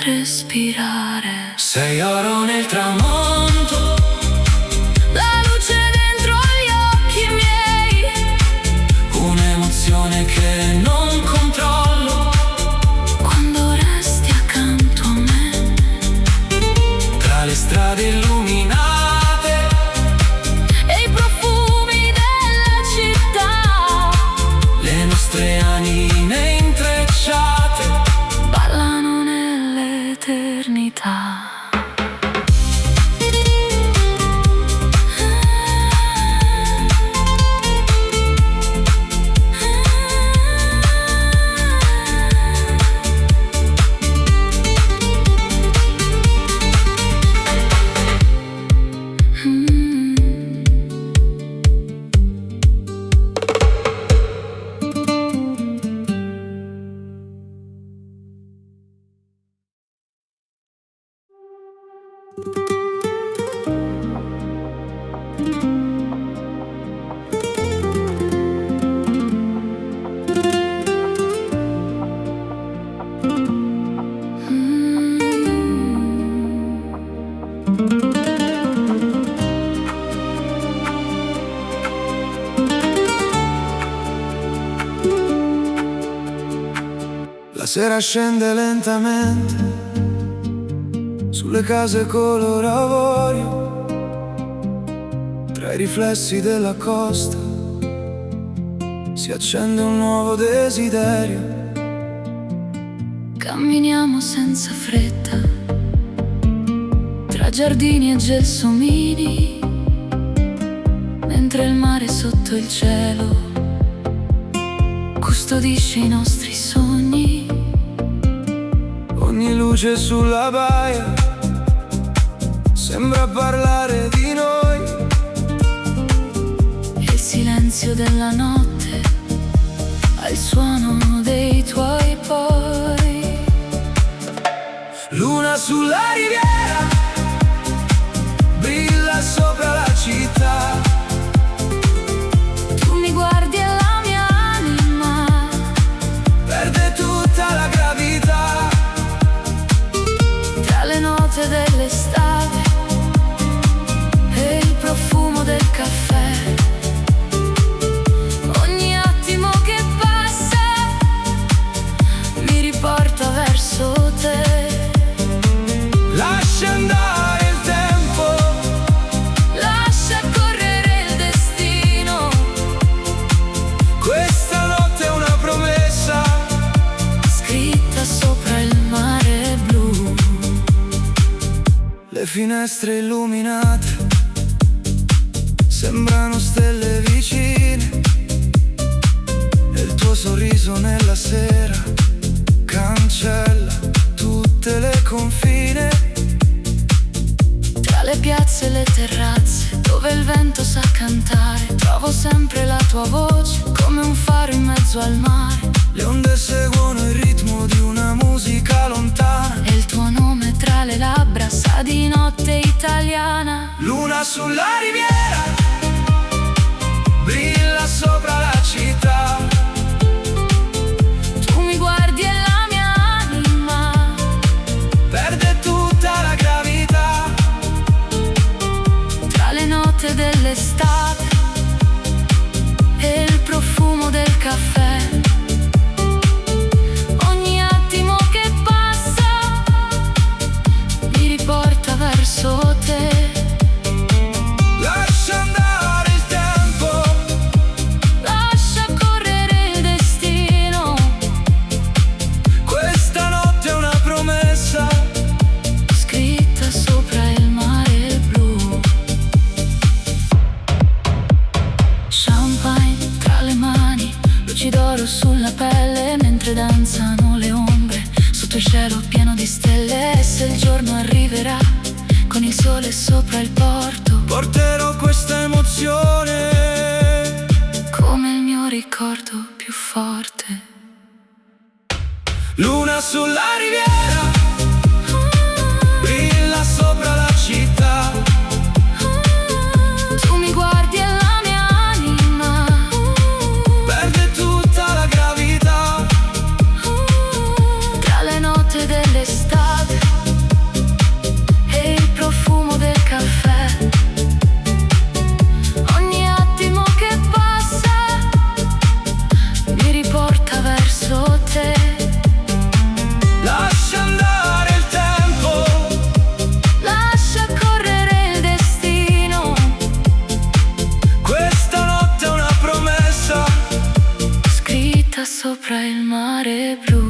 respirare.
sei oro nel tramonto,
La luce dentro gli occhi miei,
un'emozione che non controllo.
quando resti accanto a me,
Tra le strade illuminate,
e i profumi della città
le nostre anime intrecciate,
ballano nell'eternità.
La sera scende lentamente sulle case color avorio, tra i riflessi della costa si accende un nuovo desiderio.
Camminiamo senza fretta tra giardini e gelsomini, mentre il mare sotto il cielo custodisce i nostri sogni.
Ogni luce sulla baia sembra parlare di noi,
E il silenzio della notte ha il suono dei tuoi poi.
luna sulla riviera brilla sopra la città.
Tu mi guardi e la mia anima
Perde tutta la gravità,
tra le note dell'estate e il profumo del caffè. Ogni attimo che passa mi riporta verso te.
lascia andare il tempo,
Lascia correre il destino,
questa notte è una promessa.
scritta sopra il mare blu.
finestre illuminate sembrano stelle vicine, e il tuo sorriso nella sera cancella tutte le confine.
Tra le piazze e le terrazze, dove il vento sa cantare, trovo sempre la tua voce, come un faro in mezzo al mare.
Le onde seguono il ritmo di una musica lontana,
E il tuo nome tra le labbra sa di notte italiana.
Luna sulla riviera, brilla sopra la città.
Tu mi guardi e la mia anima
Perde tutta la gravità.
tra le note dell'estate e il profumo del caffè. Ogni attimo che passa mi riporta verso te.
Lascia andare il tempo,
Lascia correre il destino.
questa notte è una promessa
Scritta sopra il mare blu. Champagne tra le mani, luci d'oro sulla pelle, mentre danzano le ombre sotto il cielo pieno di stelle. E se il giorno arriverà con il sole sopra il porto,
porterò questa emozione.
come il mio ricordo più forte.
Luna sulla riviera, brilla sopra la città.
Tu mi guardi e la mia anima
Perde tutta la gravità.
tra le note dell'estate e il profumo del caffè. Ogni attimo che passa mi riporta verso te.
Lascia andare il tempo,
Lascia correre il destino.
questa notte è una promessa
Scritta sopra il mare blu.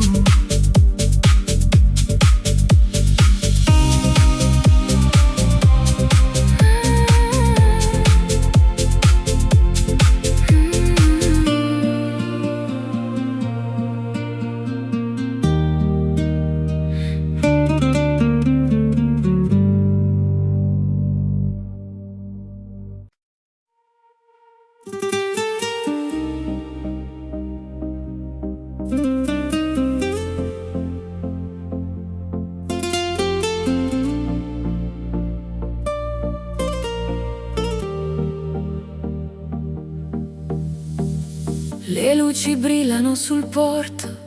Le luci brillano sul porto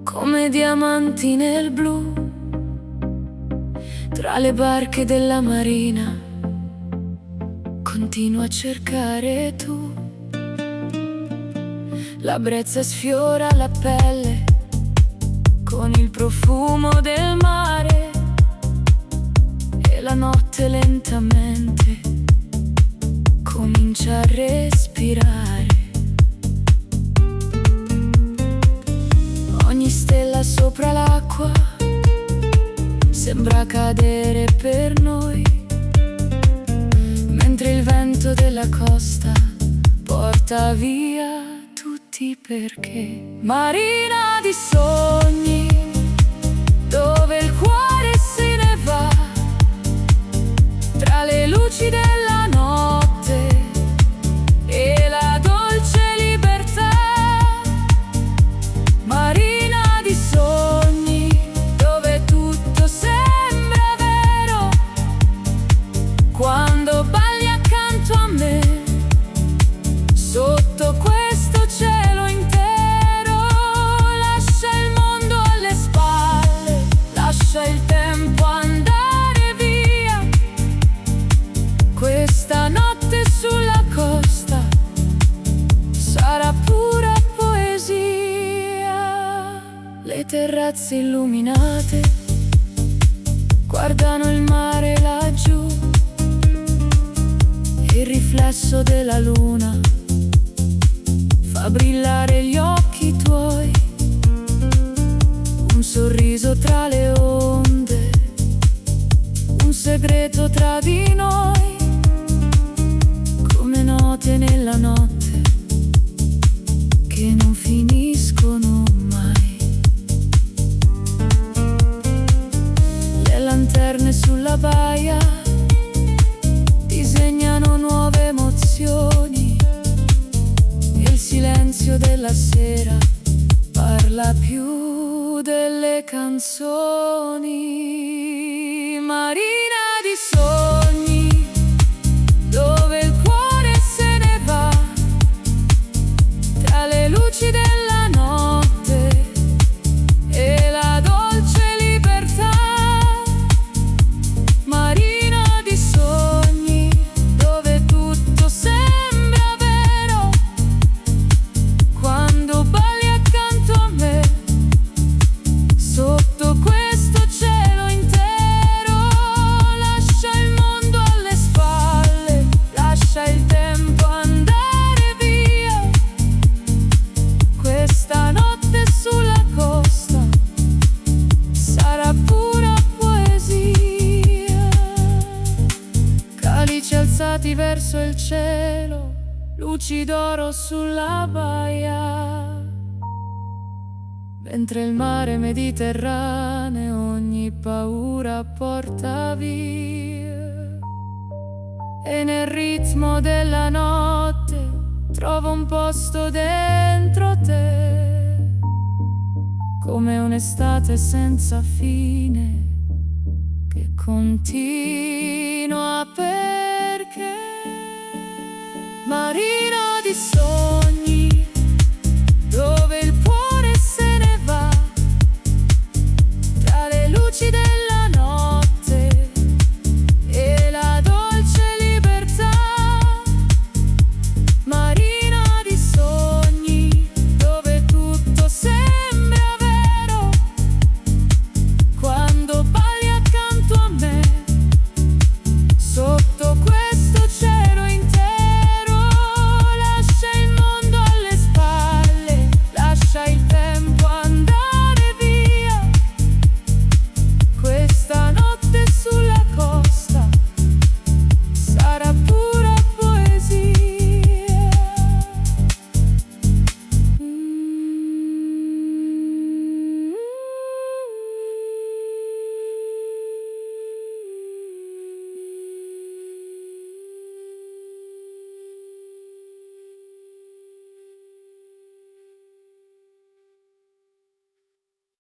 come diamanti nel blu. Tra le barche della marina continuo a cercare tu. La brezza sfiora la pelle con il profumo del mare, e la notte lentamente comincia a respirare. Ogni stella sopra l'acqua sembra cadere per noi, mentre il vento della costa porta via tutti perché. Marina di sogni, dove il cuore se ne va, tra le luci della notte e la dolce libertà. Marina di sogni, dove tutto sembra vero, quando balli accanto a me, sotto questo cielo intero. Lascia il mondo alle spalle, lascia il tempo andare via. Questa notte sulla costa sarà pura poesia. Le terrazze illuminate guardano il mare laggiù, il riflesso della luna fa brillare gli occhi tuoi. Un sorriso tra le onde segreto tra di noi, come note nella notte che non finiscono mai. Le lanterne sulla baia disegnano nuove emozioni e il silenzio della sera parla più delle canzoni. Marina di sogni, dove il cuore se ne va, tra le luci della notte e la dolce libertà. Marina di sogni, dove tutto sembra vero, quando balli accanto a me, sotto questo cielo intero. Lascia il mondo alle spalle, lascia il tempo andare via. Questa notte sulla costa sarà pura poesia. Calici alzati verso il cielo, luci d'oro sulla baia, mentre il mare Mediterraneo ogni paura porta via. E nel ritmo della notte trovo un posto dentro te, come un'estate senza fine che continua perché. Marina di sogni,